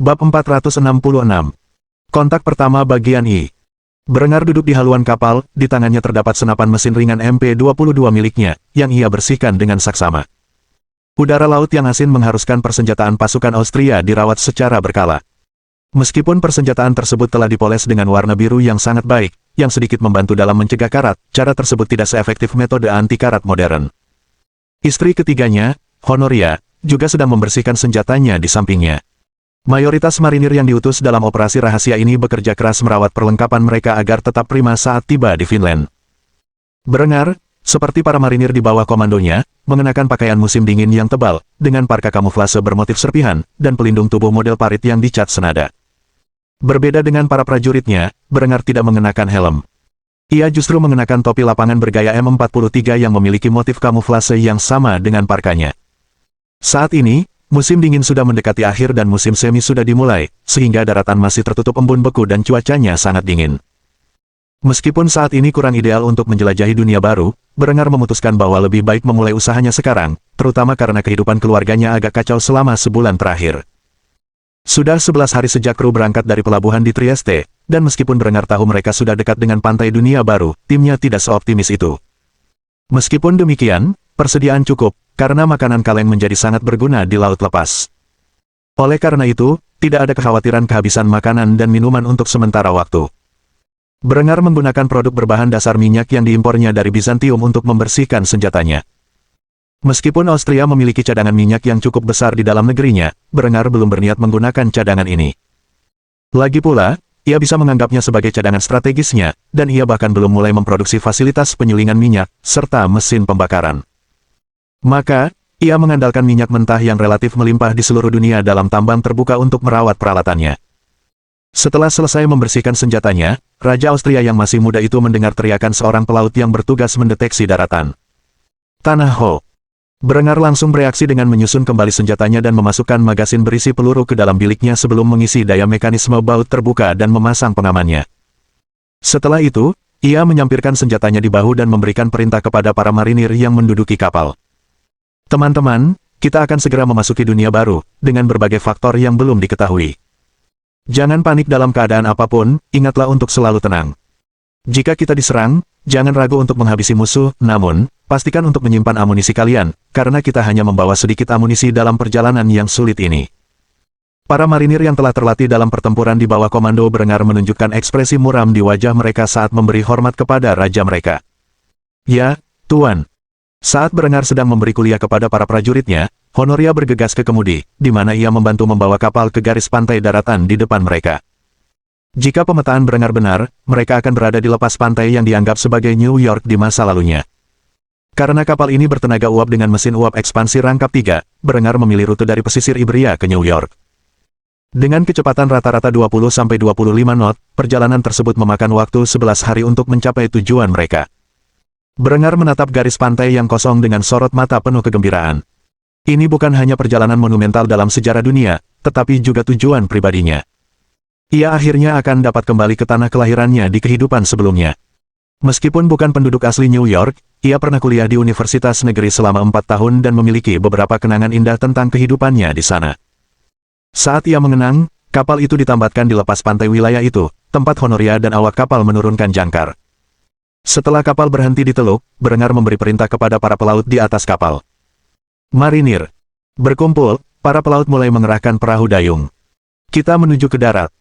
Bab 466. Kontak pertama bagian I. Berengar duduk di haluan kapal, di tangannya terdapat senapan mesin ringan MP-22 miliknya, yang ia bersihkan dengan saksama. Udara laut yang asin mengharuskan persenjataan pasukan Austria dirawat secara berkala. Meskipun persenjataan tersebut telah dipoles dengan warna biru yang sangat baik, yang sedikit membantu dalam mencegah karat, cara tersebut tidak seefektif metode anti-karat modern. Istri ketiganya, Honoria, juga sedang membersihkan senjatanya di sampingnya. Mayoritas marinir yang diutus dalam operasi rahasia ini bekerja keras merawat perlengkapan mereka agar tetap prima saat tiba di Finland. Berengar, seperti para marinir di bawah komandonya, mengenakan pakaian musim dingin yang tebal, dengan parka kamuflase bermotif serpihan, dan pelindung tubuh model parit yang dicat senada. Berbeda dengan para prajuritnya, Berengar tidak mengenakan helm. Ia justru mengenakan topi lapangan bergaya M43 yang memiliki motif kamuflase yang sama dengan parkanya. Saat ini, musim dingin sudah mendekati akhir dan musim semi sudah dimulai, sehingga daratan masih tertutup embun beku dan cuacanya sangat dingin. Meskipun saat ini kurang ideal untuk menjelajahi dunia baru, Berengar memutuskan bahwa lebih baik memulai usahanya sekarang, terutama karena kehidupan keluarganya agak kacau selama sebulan terakhir. Sudah 11 hari sejak kru berangkat dari pelabuhan di Trieste, dan meskipun Berengar tahu mereka sudah dekat dengan pantai dunia baru, timnya tidak seoptimis itu. Meskipun demikian, persediaan cukup, karena makanan kaleng menjadi sangat berguna di laut lepas. Oleh karena itu, tidak ada kekhawatiran kehabisan makanan dan minuman untuk sementara waktu. Berengar menggunakan produk berbahan dasar minyak yang diimpornya dari Bizantium untuk membersihkan senjatanya. Meskipun Austria memiliki cadangan minyak yang cukup besar di dalam negerinya, Berengar belum berniat menggunakan cadangan ini. Lagi pula, ia bisa menganggapnya sebagai cadangan strategisnya, dan ia bahkan belum mulai memproduksi fasilitas penyulingan minyak, serta mesin pembakaran. Maka, ia mengandalkan minyak mentah yang relatif melimpah di seluruh dunia dalam tambang terbuka untuk merawat peralatannya. Setelah selesai membersihkan senjatanya, Raja Austria yang masih muda itu mendengar teriakan seorang pelaut yang bertugas mendeteksi daratan. Tanah Ho. Berengar langsung bereaksi dengan menyusun kembali senjatanya dan memasukkan magasin berisi peluru ke dalam biliknya sebelum mengisi daya mekanisme baut terbuka dan memasang pengamannya. Setelah itu, ia menyampirkan senjatanya di bahu dan memberikan perintah kepada para marinir yang menduduki kapal. Teman-teman, kita akan segera memasuki dunia baru, dengan berbagai faktor yang belum diketahui. Jangan panik dalam keadaan apapun, ingatlah untuk selalu tenang. Jika kita diserang, jangan ragu untuk menghabisi musuh, namun, pastikan untuk menyimpan amunisi kalian, karena kita hanya membawa sedikit amunisi dalam perjalanan yang sulit ini. Para marinir yang telah terlatih dalam pertempuran di bawah komando Berengar menunjukkan ekspresi muram di wajah mereka saat memberi hormat kepada raja mereka. Ya, Tuan. Saat Berengar sedang memberi kuliah kepada para prajuritnya, Honoria bergegas ke kemudi, di mana ia membantu membawa kapal ke garis pantai daratan di depan mereka. Jika pemetaan Berengar benar, mereka akan berada di lepas pantai yang dianggap sebagai New York di masa lalunya. Karena kapal ini bertenaga uap dengan mesin uap ekspansi rangkap 3, Berengar memilih rute dari pesisir Iberia ke New York. Dengan kecepatan rata-rata 20-25 knot, perjalanan tersebut memakan waktu 11 hari untuk mencapai tujuan mereka. Berengar menatap garis pantai yang kosong dengan sorot mata penuh kegembiraan. Ini bukan hanya perjalanan monumental dalam sejarah dunia, tetapi juga tujuan pribadinya. Ia akhirnya akan dapat kembali ke tanah kelahirannya di kehidupan sebelumnya. Meskipun bukan penduduk asli New York, ia pernah kuliah di Universitas Negeri selama 4 tahun dan memiliki beberapa kenangan indah tentang kehidupannya di sana. Saat ia mengenang, kapal itu ditambatkan di lepas pantai wilayah itu, tempat Honoria dan awak kapal menurunkan jangkar. Setelah kapal berhenti di teluk, Berengar memberi perintah kepada para pelaut di atas kapal. Marinir. Berkumpul, para pelaut mulai mengerahkan perahu dayung. Kita menuju ke darat.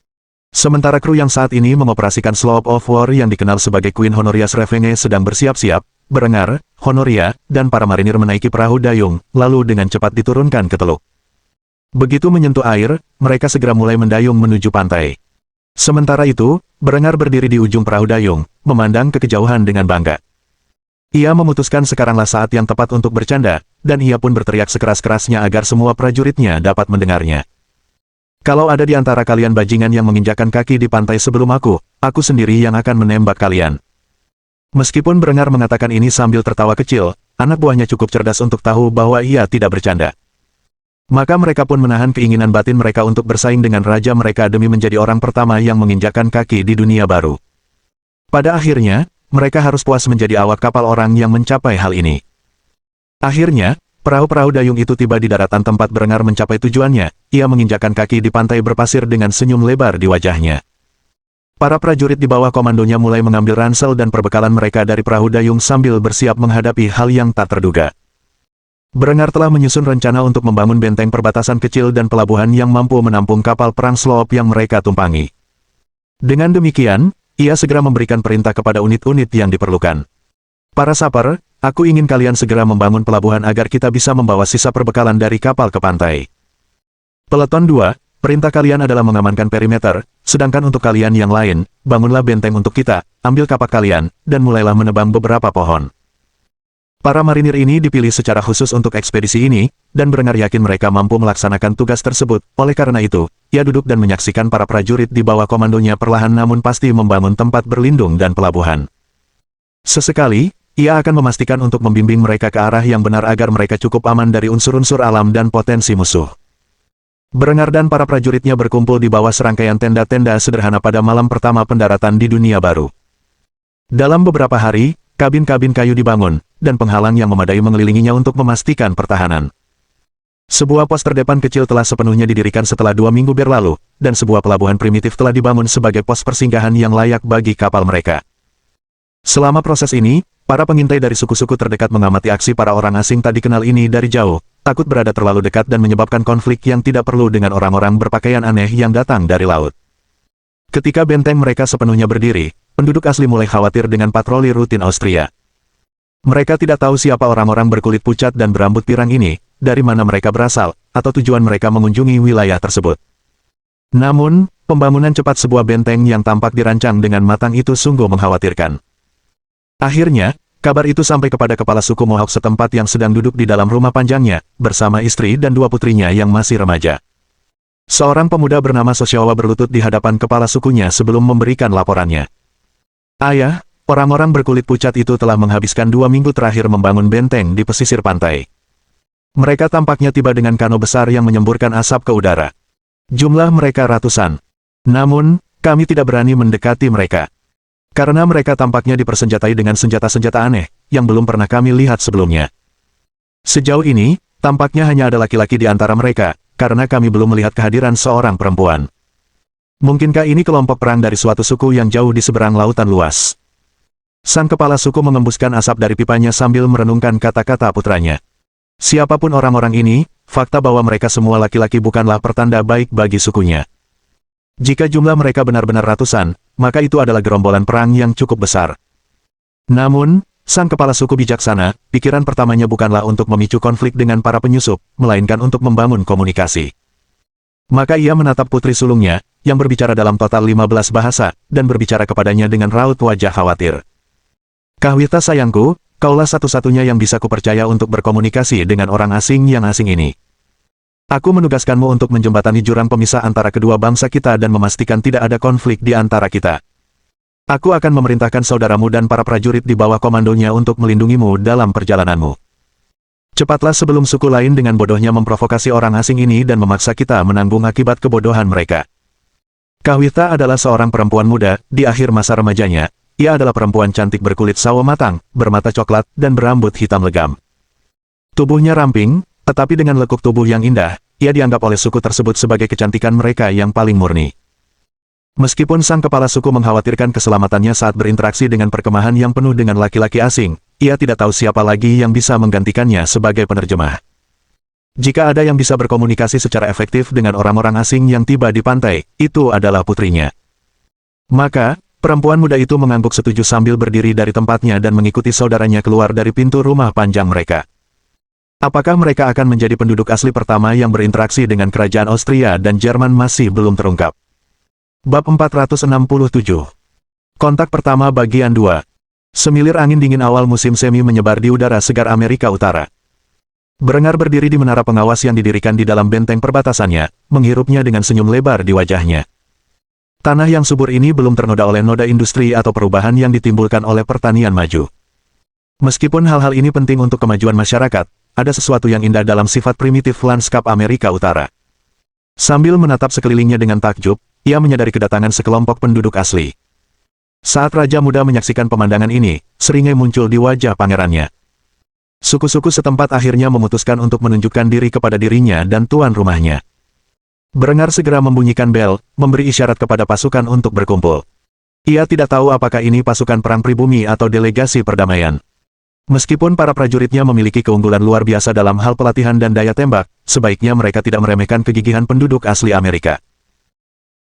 Sementara kru yang saat ini mengoperasikan Sloop of War yang dikenal sebagai Queen Honoria's Revenge sedang bersiap-siap, Berengar, Honoria, dan para marinir menaiki perahu dayung, lalu dengan cepat diturunkan ke teluk. Begitu menyentuh air, mereka segera mulai mendayung menuju pantai. Sementara itu, Berengar berdiri di ujung perahu dayung, memandang ke kejauhan dengan bangga. Ia memutuskan sekaranglah saat yang tepat untuk bercanda, dan ia pun berteriak sekeras-kerasnya agar semua prajuritnya dapat mendengarnya. Kalau ada di antara kalian bajingan yang menginjakkan kaki di pantai sebelum aku sendiri yang akan menembak kalian. Meskipun Berengar mengatakan ini sambil tertawa kecil, anak buahnya cukup cerdas untuk tahu bahwa ia tidak bercanda. Maka mereka pun menahan keinginan batin mereka untuk bersaing dengan raja mereka demi menjadi orang pertama yang menginjakkan kaki di dunia baru. Pada akhirnya, mereka harus puas menjadi awak kapal orang yang mencapai hal ini. Akhirnya, perahu-perahu dayung itu tiba di daratan tempat Berengar mencapai tujuannya. Ia menginjakkan kaki di pantai berpasir dengan senyum lebar di wajahnya. Para prajurit di bawah komandonya mulai mengambil ransel dan perbekalan mereka dari perahu dayung sambil bersiap menghadapi hal yang tak terduga. Berengar telah menyusun rencana untuk membangun benteng perbatasan kecil dan pelabuhan yang mampu menampung kapal perang Sloop yang mereka tumpangi. Dengan demikian, ia segera memberikan perintah kepada unit-unit yang diperlukan. Para saper, aku ingin kalian segera membangun pelabuhan agar kita bisa membawa sisa perbekalan dari kapal ke pantai. Peleton 2, perintah kalian adalah mengamankan perimeter, sedangkan untuk kalian yang lain, bangunlah benteng untuk kita, ambil kapak kalian, dan mulailah menebang beberapa pohon. Para marinir ini dipilih secara khusus untuk ekspedisi ini, dan Berengar yakin mereka mampu melaksanakan tugas tersebut. Oleh karena itu, ia duduk dan menyaksikan para prajurit di bawah komandonya perlahan namun pasti membangun tempat berlindung dan pelabuhan. Sesekali, ia akan memastikan untuk membimbing mereka ke arah yang benar agar mereka cukup aman dari unsur-unsur alam dan potensi musuh. Berengar dan para prajuritnya berkumpul di bawah serangkaian tenda-tenda sederhana pada malam pertama pendaratan di dunia baru. Dalam beberapa hari, kabin-kabin kayu dibangun, dan penghalang yang memadai mengelilinginya untuk memastikan pertahanan. Sebuah pos terdepan kecil telah sepenuhnya didirikan setelah 2 minggu berlalu, dan sebuah pelabuhan primitif telah dibangun sebagai pos persinggahan yang layak bagi kapal mereka. Selama proses ini, para pengintai dari suku-suku terdekat mengamati aksi para orang asing tak dikenal ini dari jauh, takut berada terlalu dekat dan menyebabkan konflik yang tidak perlu dengan orang-orang berpakaian aneh yang datang dari laut. Ketika benteng mereka sepenuhnya berdiri, penduduk asli mulai khawatir dengan patroli rutin Austria. Mereka tidak tahu siapa orang-orang berkulit pucat dan berambut pirang ini, dari mana mereka berasal, atau tujuan mereka mengunjungi wilayah tersebut. Namun, pembangunan cepat sebuah benteng yang tampak dirancang dengan matang itu sungguh mengkhawatirkan. Akhirnya, kabar itu sampai kepada kepala suku Mohawk setempat yang sedang duduk di dalam rumah panjangnya, bersama istri dan 2 putrinya yang masih remaja. Seorang pemuda bernama Sosyawa berlutut di hadapan kepala sukunya sebelum memberikan laporannya. Ayah, orang-orang berkulit pucat itu telah menghabiskan 2 minggu terakhir membangun benteng di pesisir pantai. Mereka tampaknya tiba dengan kano besar yang menyemburkan asap ke udara. Jumlah mereka ratusan. Namun, kami tidak berani mendekati mereka. Karena mereka tampaknya dipersenjatai dengan senjata-senjata aneh, yang belum pernah kami lihat sebelumnya. Sejauh ini, tampaknya hanya ada laki-laki di antara mereka, karena kami belum melihat kehadiran seorang perempuan. Mungkinkah ini kelompok perang dari suatu suku yang jauh di seberang lautan luas? Sang kepala suku mengembuskan asap dari pipanya sambil merenungkan kata-kata putranya. Siapapun orang-orang ini, fakta bahwa mereka semua laki-laki bukanlah pertanda baik bagi sukunya. Jika jumlah mereka benar-benar ratusan, maka itu adalah gerombolan perang yang cukup besar. Namun, sang kepala suku bijaksana, pikiran pertamanya bukanlah untuk memicu konflik dengan para penyusup, melainkan untuk membangun komunikasi. Maka ia menatap putri sulungnya, yang berbicara dalam total 15 bahasa, dan berbicara kepadanya dengan raut wajah khawatir. Kahwita sayangku, kaulah satu-satunya yang bisa kupercaya untuk berkomunikasi dengan orang asing yang asing ini. Aku menugaskanmu untuk menjembatani jurang pemisah antara kedua bangsa kita dan memastikan tidak ada konflik di antara kita. Aku akan memerintahkan saudaramu dan para prajurit di bawah komandonya untuk melindungimu dalam perjalananmu. Cepatlah sebelum suku lain dengan bodohnya memprovokasi orang asing ini dan memaksa kita menanggung akibat kebodohan mereka. Kahwita adalah seorang perempuan muda, di akhir masa remajanya. Ia adalah perempuan cantik berkulit sawo matang, bermata coklat, dan berambut hitam legam. Tubuhnya ramping, tetapi dengan lekuk tubuh yang indah, ia dianggap oleh suku tersebut sebagai kecantikan mereka yang paling murni. Meskipun sang kepala suku mengkhawatirkan keselamatannya saat berinteraksi dengan perkemahan yang penuh dengan laki-laki asing, ia tidak tahu siapa lagi yang bisa menggantikannya sebagai penerjemah. Jika ada yang bisa berkomunikasi secara efektif dengan orang-orang asing yang tiba di pantai, itu adalah putrinya. Maka, perempuan muda itu mengangguk setuju sambil berdiri dari tempatnya dan mengikuti saudaranya keluar dari pintu rumah panjang mereka. Apakah mereka akan menjadi penduduk asli pertama yang berinteraksi dengan kerajaan Austria dan Jerman masih belum terungkap. Bab 467. Kontak pertama bagian 2. Semilir angin dingin awal musim semi menyebar di udara segar Amerika Utara. Berengar berdiri di menara pengawas yang didirikan di dalam benteng perbatasannya, menghirupnya dengan senyum lebar di wajahnya. Tanah yang subur ini belum ternoda oleh noda industri atau perubahan yang ditimbulkan oleh pertanian maju. Meskipun hal-hal ini penting untuk kemajuan masyarakat, ada sesuatu yang indah dalam sifat primitif lanskap Amerika Utara. Sambil menatap sekelilingnya dengan takjub, ia menyadari kedatangan sekelompok penduduk asli. Saat Raja Muda menyaksikan pemandangan ini, seringai muncul di wajah pangerannya. Suku-suku setempat akhirnya memutuskan untuk menunjukkan diri kepada dirinya dan tuan rumahnya. Berengar segera membunyikan bel, memberi isyarat kepada pasukan untuk berkumpul. Ia tidak tahu apakah ini pasukan perang pribumi atau delegasi perdamaian. Meskipun para prajuritnya memiliki keunggulan luar biasa dalam hal pelatihan dan daya tembak, sebaiknya mereka tidak meremehkan kegigihan penduduk asli Amerika.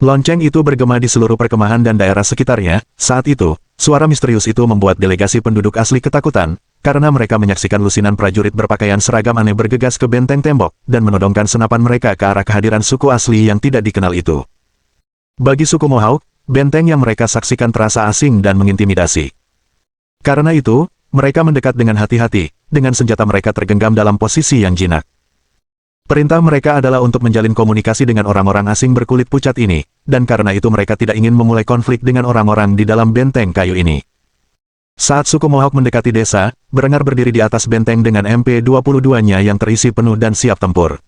Lonceng itu bergema di seluruh perkemahan dan daerah sekitarnya. Saat itu, suara misterius itu membuat delegasi penduduk asli ketakutan, karena mereka menyaksikan lusinan prajurit berpakaian seragam aneh bergegas ke benteng tembok, dan menodongkan senapan mereka ke arah kehadiran suku asli yang tidak dikenal itu. Bagi suku Mohawk, benteng yang mereka saksikan terasa asing dan mengintimidasi. Karena itu, mereka mendekat dengan hati-hati, dengan senjata mereka tergenggam dalam posisi yang jinak. Perintah mereka adalah untuk menjalin komunikasi dengan orang-orang asing berkulit pucat ini, dan karena itu mereka tidak ingin memulai konflik dengan orang-orang di dalam benteng kayu ini. Saat suku Mohawk mendekati desa, Berengar berdiri di atas benteng dengan MP-22-nya yang terisi penuh dan siap tempur.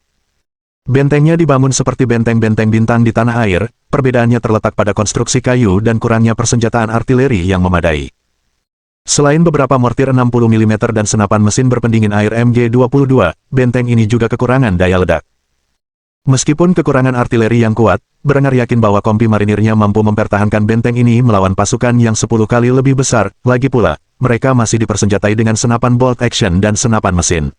Bentengnya dibangun seperti benteng-benteng bintang di tanah air, perbedaannya terletak pada konstruksi kayu dan kurangnya persenjataan artileri yang memadai. Selain beberapa mortir 60 mm dan senapan mesin berpendingin air MG-22, benteng ini juga kekurangan daya ledak. Meskipun kekurangan artileri yang kuat, Berengar yakin bahwa kompi marinirnya mampu mempertahankan benteng ini melawan pasukan yang 10 kali lebih besar. Lagi pula, mereka masih dipersenjatai dengan senapan bolt action dan senapan mesin.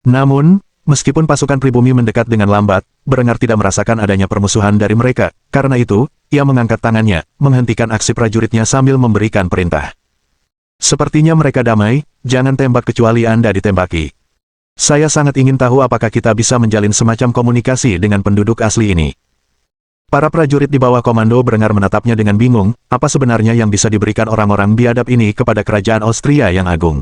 Namun, meskipun pasukan pribumi mendekat dengan lambat, Berengar tidak merasakan adanya permusuhan dari mereka. Karena itu, ia mengangkat tangannya, menghentikan aksi prajuritnya sambil memberikan perintah. Sepertinya mereka damai, jangan tembak kecuali Anda ditembaki. Saya sangat ingin tahu apakah kita bisa menjalin semacam komunikasi dengan penduduk asli ini. Para prajurit di bawah komando Berengar menatapnya dengan bingung, apa sebenarnya yang bisa diberikan orang-orang biadab ini kepada kerajaan Austria yang agung.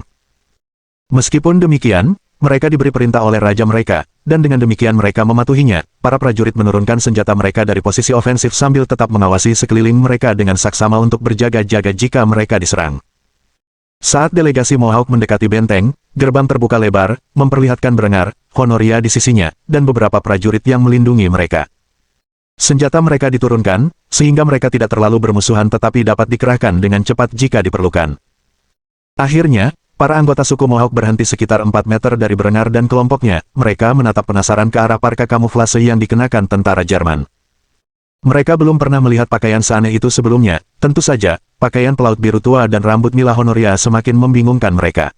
Meskipun demikian, mereka diberi perintah oleh raja mereka, dan dengan demikian mereka mematuhinya. Para prajurit menurunkan senjata mereka dari posisi ofensif sambil tetap mengawasi sekeliling mereka dengan saksama untuk berjaga-jaga jika mereka diserang. Saat delegasi Mohawk mendekati benteng, gerbang terbuka lebar, memperlihatkan Berengar, Honoria di sisinya, dan beberapa prajurit yang melindungi mereka. Senjata mereka diturunkan, sehingga mereka tidak terlalu bermusuhan tetapi dapat dikerahkan dengan cepat jika diperlukan. Akhirnya, para anggota suku Mohawk berhenti sekitar 4 meter dari Berengar dan kelompoknya. Mereka menatap penasaran ke arah parka kamuflase yang dikenakan tentara Jerman. Mereka belum pernah melihat pakaian seaneh itu sebelumnya. Tentu saja, pakaian pelaut biru tua dan rambut Mila Honoria semakin membingungkan mereka.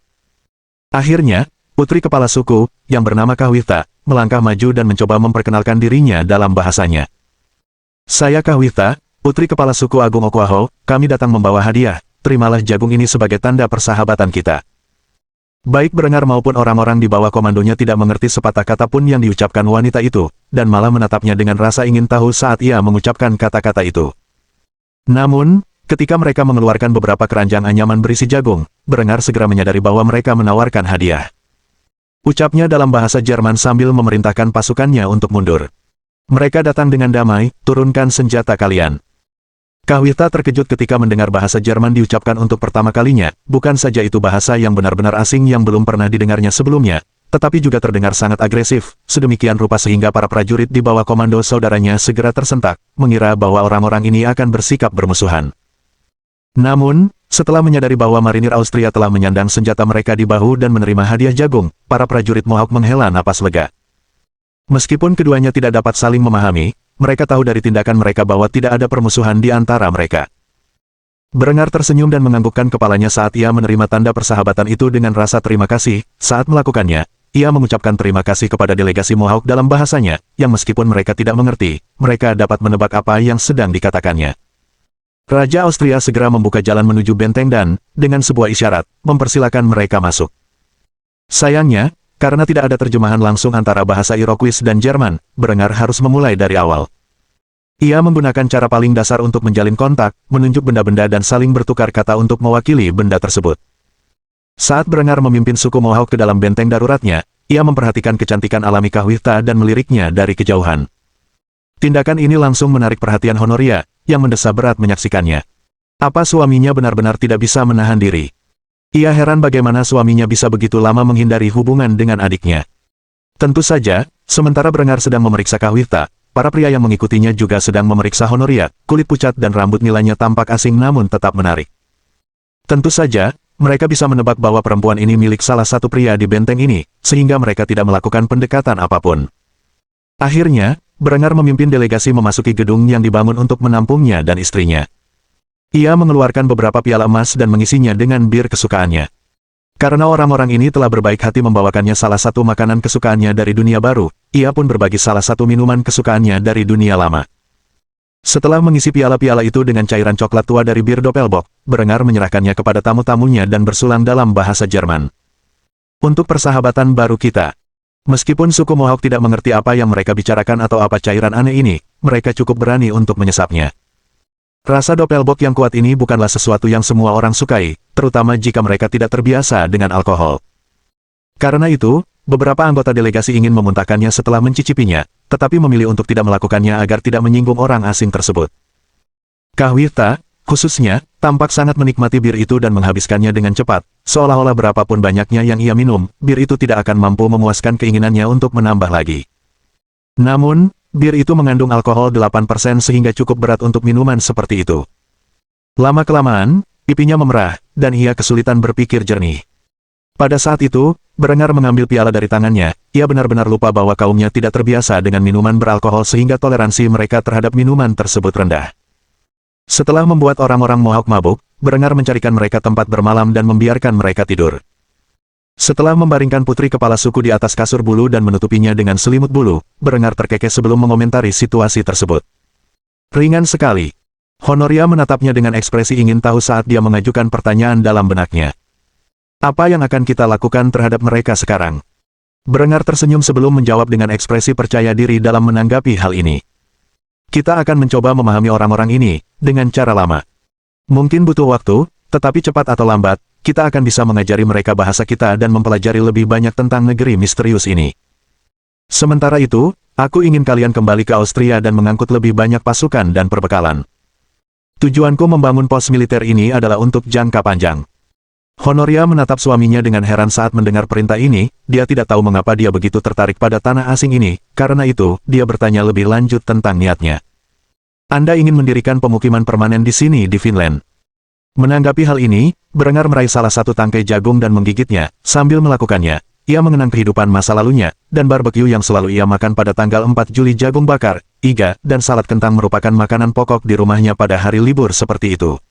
Akhirnya, putri kepala suku, yang bernama Kahwitha, melangkah maju dan mencoba memperkenalkan dirinya dalam bahasanya. Saya Kahwitha, putri kepala suku Agung Okwaho, kami datang membawa hadiah. Terimalah jagung ini sebagai tanda persahabatan kita. Baik Berengar maupun orang-orang di bawah komandonya tidak mengerti sepatah kata pun yang diucapkan wanita itu, dan malah menatapnya dengan rasa ingin tahu saat ia mengucapkan kata-kata itu. Namun, ketika mereka mengeluarkan beberapa keranjang anyaman berisi jagung, Berengar segera menyadari bahwa mereka menawarkan hadiah. Ucapnya dalam bahasa Jerman sambil memerintahkan pasukannya untuk mundur. Mereka datang dengan damai, turunkan senjata kalian. Kahwitha terkejut ketika mendengar bahasa Jerman diucapkan untuk pertama kalinya, bukan saja itu bahasa yang benar-benar asing yang belum pernah didengarnya sebelumnya, tetapi juga terdengar sangat agresif, sedemikian rupa sehingga para prajurit di bawah komando saudaranya segera tersentak, mengira bahwa orang-orang ini akan bersikap bermusuhan. Namun, setelah menyadari bahwa marinir Austria telah menyandang senjata mereka di bahu dan menerima hadiah jagung, para prajurit Mohawk menghela napas lega. Meskipun keduanya tidak dapat saling memahami, mereka tahu dari tindakan mereka bahwa tidak ada permusuhan di antara mereka. Berengar tersenyum dan menganggukkan kepalanya saat ia menerima tanda persahabatan itu dengan rasa terima kasih. Saat melakukannya, ia mengucapkan terima kasih kepada delegasi Mohawk dalam bahasanya, yang meskipun mereka tidak mengerti, mereka dapat menebak apa yang sedang dikatakannya. Raja Austria segera membuka jalan menuju benteng dan, dengan sebuah isyarat, mempersilakan mereka masuk. Sayangnya, karena tidak ada terjemahan langsung antara bahasa Iroquois dan Jerman, Berengar harus memulai dari awal. Ia menggunakan cara paling dasar untuk menjalin kontak, menunjuk benda-benda dan saling bertukar kata untuk mewakili benda tersebut. Saat Berengar memimpin suku Mohawk ke dalam benteng daruratnya, ia memperhatikan kecantikan alami Kahwitha dan meliriknya dari kejauhan. Tindakan ini langsung menarik perhatian Honoria, yang mendesah berat menyaksikannya. Apa suaminya benar-benar tidak bisa menahan diri? Ia heran bagaimana suaminya bisa begitu lama menghindari hubungan dengan adiknya. Tentu saja, sementara Berengar sedang memeriksa Kahwitha, para pria yang mengikutinya juga sedang memeriksa Honoria. Kulit pucat dan rambut nilainya tampak asing namun tetap menarik. Tentu saja, mereka bisa menebak bahwa perempuan ini milik salah satu pria di benteng ini, sehingga mereka tidak melakukan pendekatan apapun. Akhirnya, Berengar memimpin delegasi memasuki gedung yang dibangun untuk menampungnya dan istrinya. Ia mengeluarkan beberapa piala emas dan mengisinya dengan bir kesukaannya. Karena orang-orang ini telah berbaik hati membawakannya salah satu makanan kesukaannya dari dunia baru, ia pun berbagi salah satu minuman kesukaannya dari dunia lama. Setelah mengisi piala-piala itu dengan cairan coklat tua dari bir Doppelbock, Berengar menyerahkannya kepada tamu-tamunya dan bersulang dalam bahasa Jerman. Untuk persahabatan baru kita. Meskipun suku Mohawk tidak mengerti apa yang mereka bicarakan atau apa cairan aneh ini, mereka cukup berani untuk menyesapnya. Rasa Doppelbock yang kuat ini bukanlah sesuatu yang semua orang sukai, terutama jika mereka tidak terbiasa dengan alkohol. Karena itu, beberapa anggota delegasi ingin memuntahkannya setelah mencicipinya, tetapi memilih untuk tidak melakukannya agar tidak menyinggung orang asing tersebut. Kahwirta, khususnya, tampak sangat menikmati bir itu dan menghabiskannya dengan cepat, seolah-olah berapapun banyaknya yang ia minum, bir itu tidak akan mampu memuaskan keinginannya untuk menambah lagi. Namun, bir itu mengandung alkohol 8% sehingga cukup berat untuk minuman seperti itu. Lama-kelamaan, pipinya memerah, dan ia kesulitan berpikir jernih. Pada saat itu, Berengar mengambil piala dari tangannya, ia benar-benar lupa bahwa kaumnya tidak terbiasa dengan minuman beralkohol sehingga toleransi mereka terhadap minuman tersebut rendah. Setelah membuat orang-orang Mohawk mabuk, Berengar mencarikan mereka tempat bermalam dan membiarkan mereka tidur. Setelah membaringkan putri kepala suku di atas kasur bulu dan menutupinya dengan selimut bulu, Berengar terkekeh sebelum mengomentari situasi tersebut. Ringan sekali. Honoria menatapnya dengan ekspresi ingin tahu saat dia mengajukan pertanyaan dalam benaknya. Apa yang akan kita lakukan terhadap mereka sekarang? Berengar tersenyum sebelum menjawab dengan ekspresi percaya diri dalam menanggapi hal ini. Kita akan mencoba memahami orang-orang ini, dengan cara lama. Mungkin butuh waktu, tetapi cepat atau lambat, kita akan bisa mengajari mereka bahasa kita dan mempelajari lebih banyak tentang negeri misterius ini. Sementara itu, aku ingin kalian kembali ke Austria dan mengangkut lebih banyak pasukan dan perbekalan. Tujuanku membangun pos militer ini adalah untuk jangka panjang. Honoria menatap suaminya dengan heran saat mendengar perintah ini, dia tidak tahu mengapa dia begitu tertarik pada tanah asing ini, karena itu, dia bertanya lebih lanjut tentang niatnya. Anda ingin mendirikan pemukiman permanen di sini di Finland. Menanggapi hal ini, Berengar meraih salah satu tangkai jagung dan menggigitnya, sambil melakukannya, ia mengenang kehidupan masa lalunya, dan barbeque yang selalu ia makan pada tanggal 4 Juli jagung bakar, iga, dan salad kentang merupakan makanan pokok di rumahnya pada hari libur seperti itu.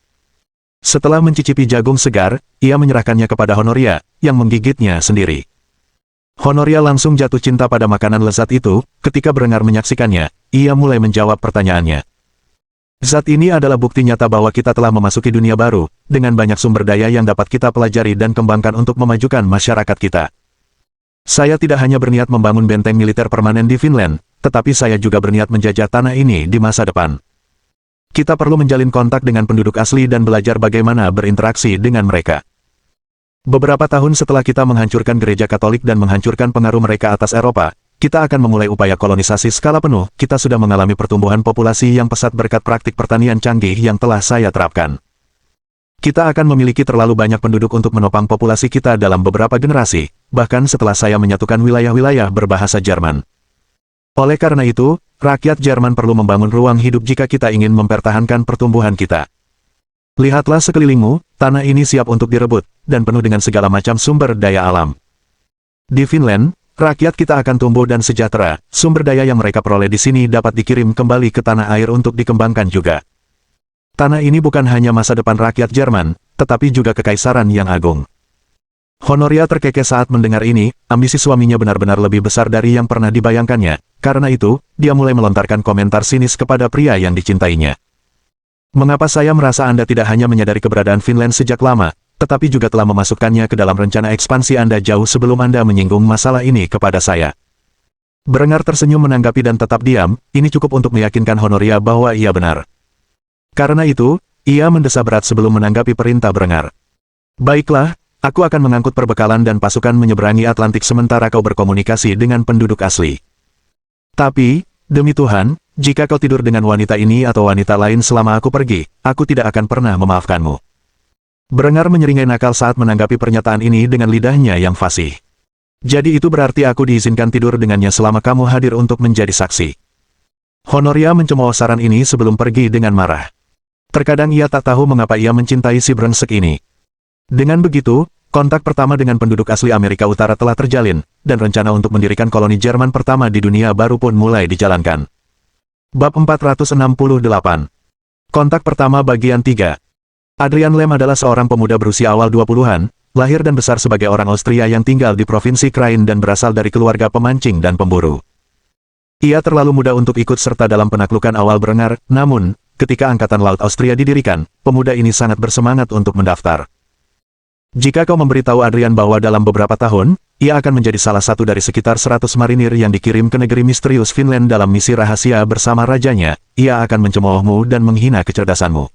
Setelah mencicipi jagung segar, ia menyerahkannya kepada Honoria, yang menggigitnya sendiri. Honoria langsung jatuh cinta pada makanan lezat itu, ketika Berengar menyaksikannya, ia mulai menjawab pertanyaannya. Zat ini adalah bukti nyata bahwa kita telah memasuki dunia baru, dengan banyak sumber daya yang dapat kita pelajari dan kembangkan untuk memajukan masyarakat kita. Saya tidak hanya berniat membangun benteng militer permanen di Finland, tetapi saya juga berniat menjajah tanah ini di masa depan. Kita perlu menjalin kontak dengan penduduk asli dan belajar bagaimana berinteraksi dengan mereka. Beberapa tahun setelah kita menghancurkan gereja Katolik dan menghancurkan pengaruh mereka atas Eropa, kita akan memulai upaya kolonisasi skala penuh. Kita sudah mengalami pertumbuhan populasi yang pesat berkat praktik pertanian canggih yang telah saya terapkan. Kita akan memiliki terlalu banyak penduduk untuk menopang populasi kita dalam beberapa generasi, bahkan setelah saya menyatukan wilayah-wilayah berbahasa Jerman. Oleh karena itu, rakyat Jerman perlu membangun ruang hidup jika kita ingin mempertahankan pertumbuhan kita. Lihatlah sekelilingmu, tanah ini siap untuk direbut, dan penuh dengan segala macam sumber daya alam. Di Finland, rakyat kita akan tumbuh dan sejahtera, sumber daya yang mereka peroleh di sini dapat dikirim kembali ke tanah air untuk dikembangkan juga. Tanah ini bukan hanya masa depan rakyat Jerman, tetapi juga kekaisaran yang agung. Honoria terkekeh saat mendengar ini, ambisi suaminya benar-benar lebih besar dari yang pernah dibayangkannya, karena itu, dia mulai melontarkan komentar sinis kepada pria yang dicintainya. Mengapa saya merasa Anda tidak hanya menyadari keberadaan Finland sejak lama, tetapi juga telah memasukkannya ke dalam rencana ekspansi Anda jauh sebelum Anda menyinggung masalah ini kepada saya? Berengar tersenyum menanggapi dan tetap diam, ini cukup untuk meyakinkan Honoria bahwa ia benar. Karena itu, ia mendesah berat sebelum menanggapi perintah Berengar. Baiklah, aku akan mengangkut perbekalan dan pasukan menyeberangi Atlantik sementara kau berkomunikasi dengan penduduk asli. Tapi, demi Tuhan, jika kau tidur dengan wanita ini atau wanita lain selama aku pergi, aku tidak akan pernah memaafkanmu. Berengar menyeringai nakal saat menanggapi pernyataan ini dengan lidahnya yang fasih. Jadi itu berarti aku diizinkan tidur dengannya selama kamu hadir untuk menjadi saksi. Honoria mencemooh saran ini sebelum pergi dengan marah. Terkadang ia tak tahu mengapa ia mencintai si brengsek ini. Dengan begitu, kontak pertama dengan penduduk asli Amerika Utara telah terjalin, dan rencana untuk mendirikan koloni Jerman pertama di dunia baru pun mulai dijalankan. Bab 468. Kontak pertama bagian 3. Adrian Lem adalah seorang pemuda berusia awal 20-an, lahir dan besar sebagai orang Austria yang tinggal di provinsi Krain dan berasal dari keluarga pemancing dan pemburu. Ia terlalu muda untuk ikut serta dalam penaklukan awal Brenger, namun, ketika Angkatan Laut Austria didirikan, pemuda ini sangat bersemangat untuk mendaftar. Jika kau memberitahu Adrian bahwa dalam beberapa tahun, ia akan menjadi salah satu dari sekitar 100 marinir yang dikirim ke negeri misterius Finland dalam misi rahasia bersama rajanya, ia akan mencemoohmu dan menghina kecerdasanmu.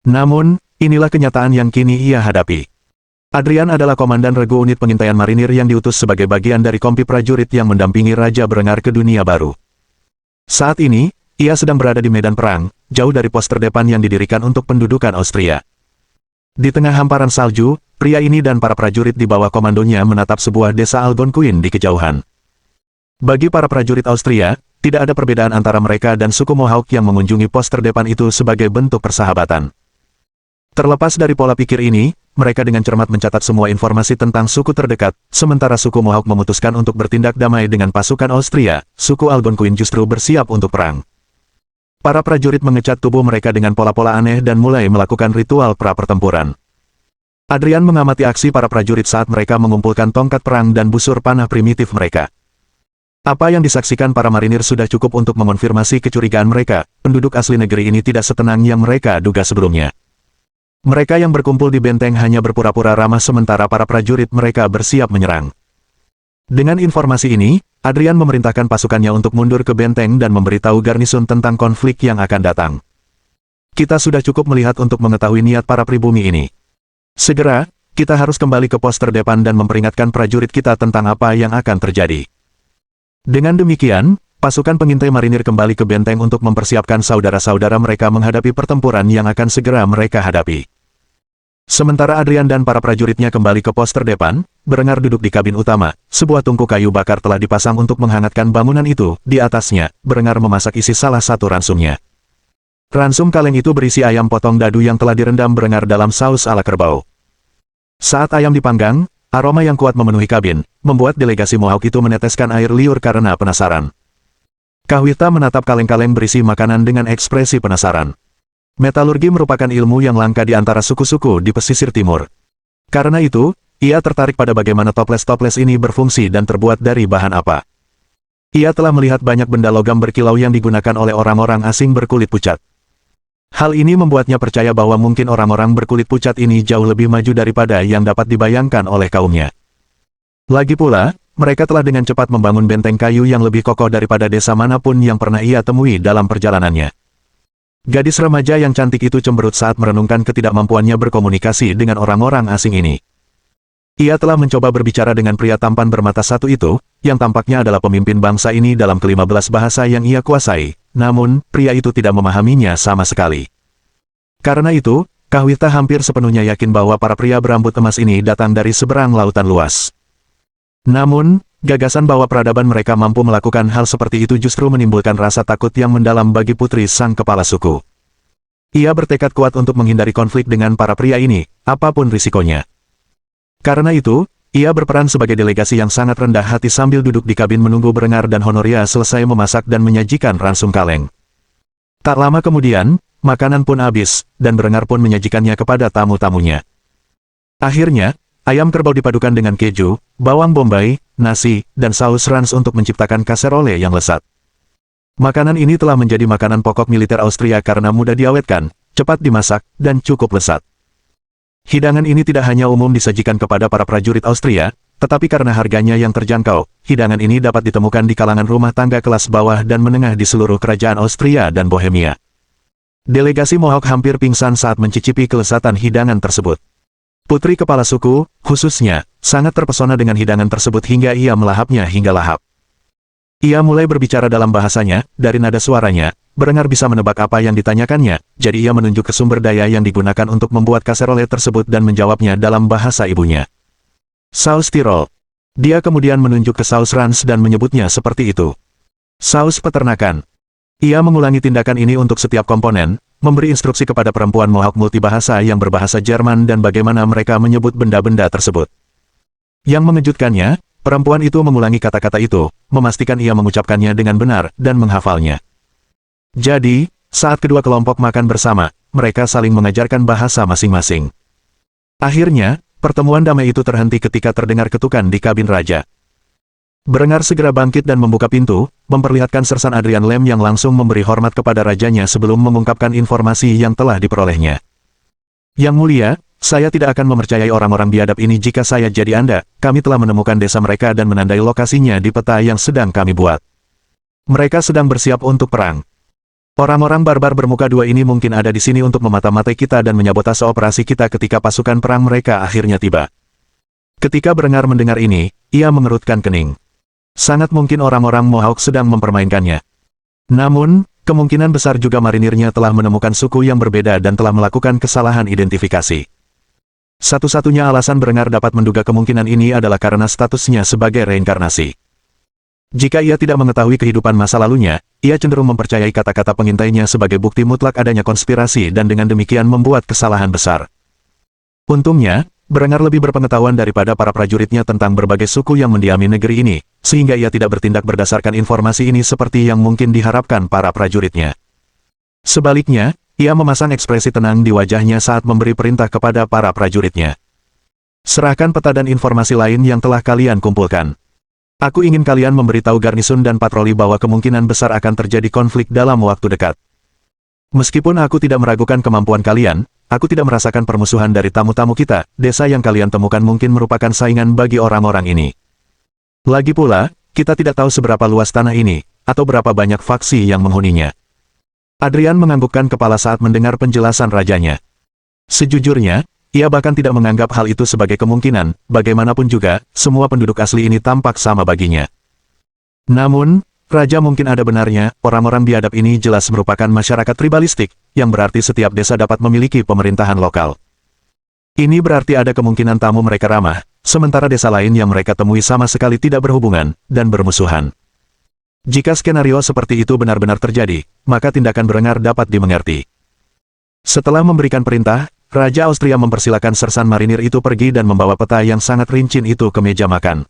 Namun, inilah kenyataan yang kini ia hadapi. Adrian adalah komandan regu unit pengintaian marinir yang diutus sebagai bagian dari kompi prajurit yang mendampingi Raja Brenger ke dunia baru. Saat ini, ia sedang berada di medan perang, jauh dari pos terdepan yang didirikan untuk pendudukan Austria. Di tengah hamparan salju, pria ini dan para prajurit di bawah komandonya menatap sebuah desa Algonquin di kejauhan. Bagi para prajurit Austria, tidak ada perbedaan antara mereka dan suku Mohawk yang mengunjungi pos terdepan itu sebagai bentuk persahabatan. Terlepas dari pola pikir ini, mereka dengan cermat mencatat semua informasi tentang suku terdekat, sementara suku Mohawk memutuskan untuk bertindak damai dengan pasukan Austria, suku Algonquin justru bersiap untuk perang. Para prajurit mengecat tubuh mereka dengan pola-pola aneh dan mulai melakukan ritual pra-pertempuran. Adrian mengamati aksi para prajurit saat mereka mengumpulkan tongkat perang dan busur panah primitif mereka. Apa yang disaksikan para marinir sudah cukup untuk mengonfirmasi kecurigaan mereka, penduduk asli negeri ini tidak setenang yang mereka duga sebelumnya. Mereka yang berkumpul di benteng hanya berpura-pura ramah sementara para prajurit mereka bersiap menyerang. Dengan informasi ini, Adrian memerintahkan pasukannya untuk mundur ke benteng dan memberitahu garnison tentang konflik yang akan datang. Kita sudah cukup melihat untuk mengetahui niat para pribumi ini. Segera, kita harus kembali ke pos terdepan dan memperingatkan prajurit kita tentang apa yang akan terjadi. Dengan demikian, pasukan pengintai marinir kembali ke benteng untuk mempersiapkan saudara-saudara mereka menghadapi pertempuran yang akan segera mereka hadapi. Sementara Adrian dan para prajuritnya kembali ke pos terdepan, Brenger duduk di kabin utama, sebuah tungku kayu bakar telah dipasang untuk menghangatkan bangunan itu, di atasnya, Brenger memasak isi salah satu ransumnya. Ransum kaleng itu berisi ayam potong dadu yang telah direndam Brenger dalam saus ala kerbau. Saat ayam dipanggang, aroma yang kuat memenuhi kabin, membuat delegasi Mohawk itu meneteskan air liur karena penasaran. Kahwita menatap kaleng-kaleng berisi makanan dengan ekspresi penasaran. Metalurgi merupakan ilmu yang langka di antara suku-suku di pesisir timur. Karena itu, ia tertarik pada bagaimana toples-toples ini berfungsi dan terbuat dari bahan apa. Ia telah melihat banyak benda logam berkilau yang digunakan oleh orang-orang asing berkulit pucat. Hal ini membuatnya percaya bahwa mungkin orang-orang berkulit pucat ini jauh lebih maju daripada yang dapat dibayangkan oleh kaumnya. Lagi pula, mereka telah dengan cepat membangun benteng kayu yang lebih kokoh daripada desa manapun yang pernah ia temui dalam perjalanannya. Gadis remaja yang cantik itu cemberut saat merenungkan ketidakmampuannya berkomunikasi dengan orang-orang asing ini. Ia telah mencoba berbicara dengan pria tampan bermata satu itu, yang tampaknya adalah pemimpin bangsa ini dalam ke-15 bahasa yang ia kuasai, namun, pria itu tidak memahaminya sama sekali. Karena itu, Kahwita hampir sepenuhnya yakin bahwa para pria berambut emas ini datang dari seberang lautan luas. Namun, gagasan bahwa peradaban mereka mampu melakukan hal seperti itu justru menimbulkan rasa takut yang mendalam bagi putri sang kepala suku. Ia bertekad kuat untuk menghindari konflik dengan para pria ini, apapun risikonya. Karena itu, ia berperan sebagai delegasi yang sangat rendah hati sambil duduk di kabin menunggu Brenger dan Honoria selesai memasak dan menyajikan ransum kaleng. Tak lama kemudian, makanan pun habis, dan Brenger pun menyajikannya kepada tamu-tamunya. Akhirnya, ayam kerbau dipadukan dengan keju, bawang bombay, nasi, dan saus rans untuk menciptakan kaserole yang lezat. Makanan ini telah menjadi makanan pokok militer Austria karena mudah diawetkan, cepat dimasak, dan cukup lezat. Hidangan ini tidak hanya umum disajikan kepada para prajurit Austria, tetapi karena harganya yang terjangkau, hidangan ini dapat ditemukan di kalangan rumah tangga kelas bawah dan menengah di seluruh kerajaan Austria dan Bohemia. Delegasi Mohawk hampir pingsan saat mencicipi kelezatan hidangan tersebut. Putri kepala suku, khususnya, sangat terpesona dengan hidangan tersebut hingga ia melahapnya hingga lahap. Ia mulai berbicara dalam bahasanya, dari nada suaranya, Brenger bisa menebak apa yang ditanyakannya, jadi ia menunjuk ke sumber daya yang digunakan untuk membuat kaserole tersebut dan menjawabnya dalam bahasa ibunya. Saus Tirol. Dia kemudian menunjuk ke saus rans dan menyebutnya seperti itu. Saus peternakan. Ia mengulangi tindakan ini untuk setiap komponen, memberi instruksi kepada perempuan Mohawk multibahasa yang berbahasa Jerman dan bagaimana mereka menyebut benda-benda tersebut. Yang mengejutkannya, perempuan itu mengulangi kata-kata itu, memastikan ia mengucapkannya dengan benar dan menghafalnya. Jadi, saat kedua kelompok makan bersama, mereka saling mengajarkan bahasa masing-masing. Akhirnya, pertemuan damai itu terhenti ketika terdengar ketukan di kabin raja. Berengar segera bangkit dan membuka pintu, memperlihatkan Sersan Adrian Lem yang langsung memberi hormat kepada rajanya sebelum mengungkapkan informasi yang telah diperolehnya. Yang mulia, saya tidak akan mempercayai orang-orang biadab ini jika saya jadi Anda. Kami telah menemukan desa mereka dan menandai lokasinya di peta yang sedang kami buat. Mereka sedang bersiap untuk perang. Orang-orang barbar bermuka dua ini mungkin ada di sini untuk memata-matai kita dan menyabotase operasi kita ketika pasukan perang mereka akhirnya tiba. Ketika Berengar mendengar ini, ia mengerutkan kening. Sangat mungkin orang-orang Mohawk sedang mempermainkannya. Namun, kemungkinan besar juga marinirnya telah menemukan suku yang berbeda dan telah melakukan kesalahan identifikasi. Satu-satunya alasan Berengar dapat menduga kemungkinan ini adalah karena statusnya sebagai reinkarnasi. Jika ia tidak mengetahui kehidupan masa lalunya, ia cenderung mempercayai kata-kata pengintainya sebagai bukti mutlak adanya konspirasi dan dengan demikian membuat kesalahan besar. Untungnya, Berengar lebih berpengetahuan daripada para prajuritnya tentang berbagai suku yang mendiami negeri ini, sehingga ia tidak bertindak berdasarkan informasi ini seperti yang mungkin diharapkan para prajuritnya. Sebaliknya, ia memasang ekspresi tenang di wajahnya saat memberi perintah kepada para prajuritnya. Serahkan peta dan informasi lain yang telah kalian kumpulkan. Aku ingin kalian memberitahu garnisun dan patroli bahwa kemungkinan besar akan terjadi konflik dalam waktu dekat. Meskipun aku tidak meragukan kemampuan kalian, aku tidak merasakan permusuhan dari tamu-tamu kita. Desa yang kalian temukan mungkin merupakan saingan bagi orang-orang ini. Lagi pula, kita tidak tahu seberapa luas tanah ini, atau berapa banyak faksi yang menghuninya. Adrian menganggukkan kepala saat mendengar penjelasan rajanya. Sejujurnya, ia bahkan tidak menganggap hal itu sebagai kemungkinan, bagaimanapun juga, semua penduduk asli ini tampak sama baginya. Namun, Raja mungkin ada benarnya, orang-orang biadab ini jelas merupakan masyarakat tribalistik, yang berarti setiap desa dapat memiliki pemerintahan lokal. Ini berarti ada kemungkinan tamu mereka ramah, sementara desa lain yang mereka temui sama sekali tidak berhubungan, dan bermusuhan. Jika skenario seperti itu benar-benar terjadi, maka tindakan Berengar dapat dimengerti. Setelah memberikan perintah, Raja Austria mempersilakan sersan marinir itu pergi dan membawa peta yang sangat rincin itu ke meja makan.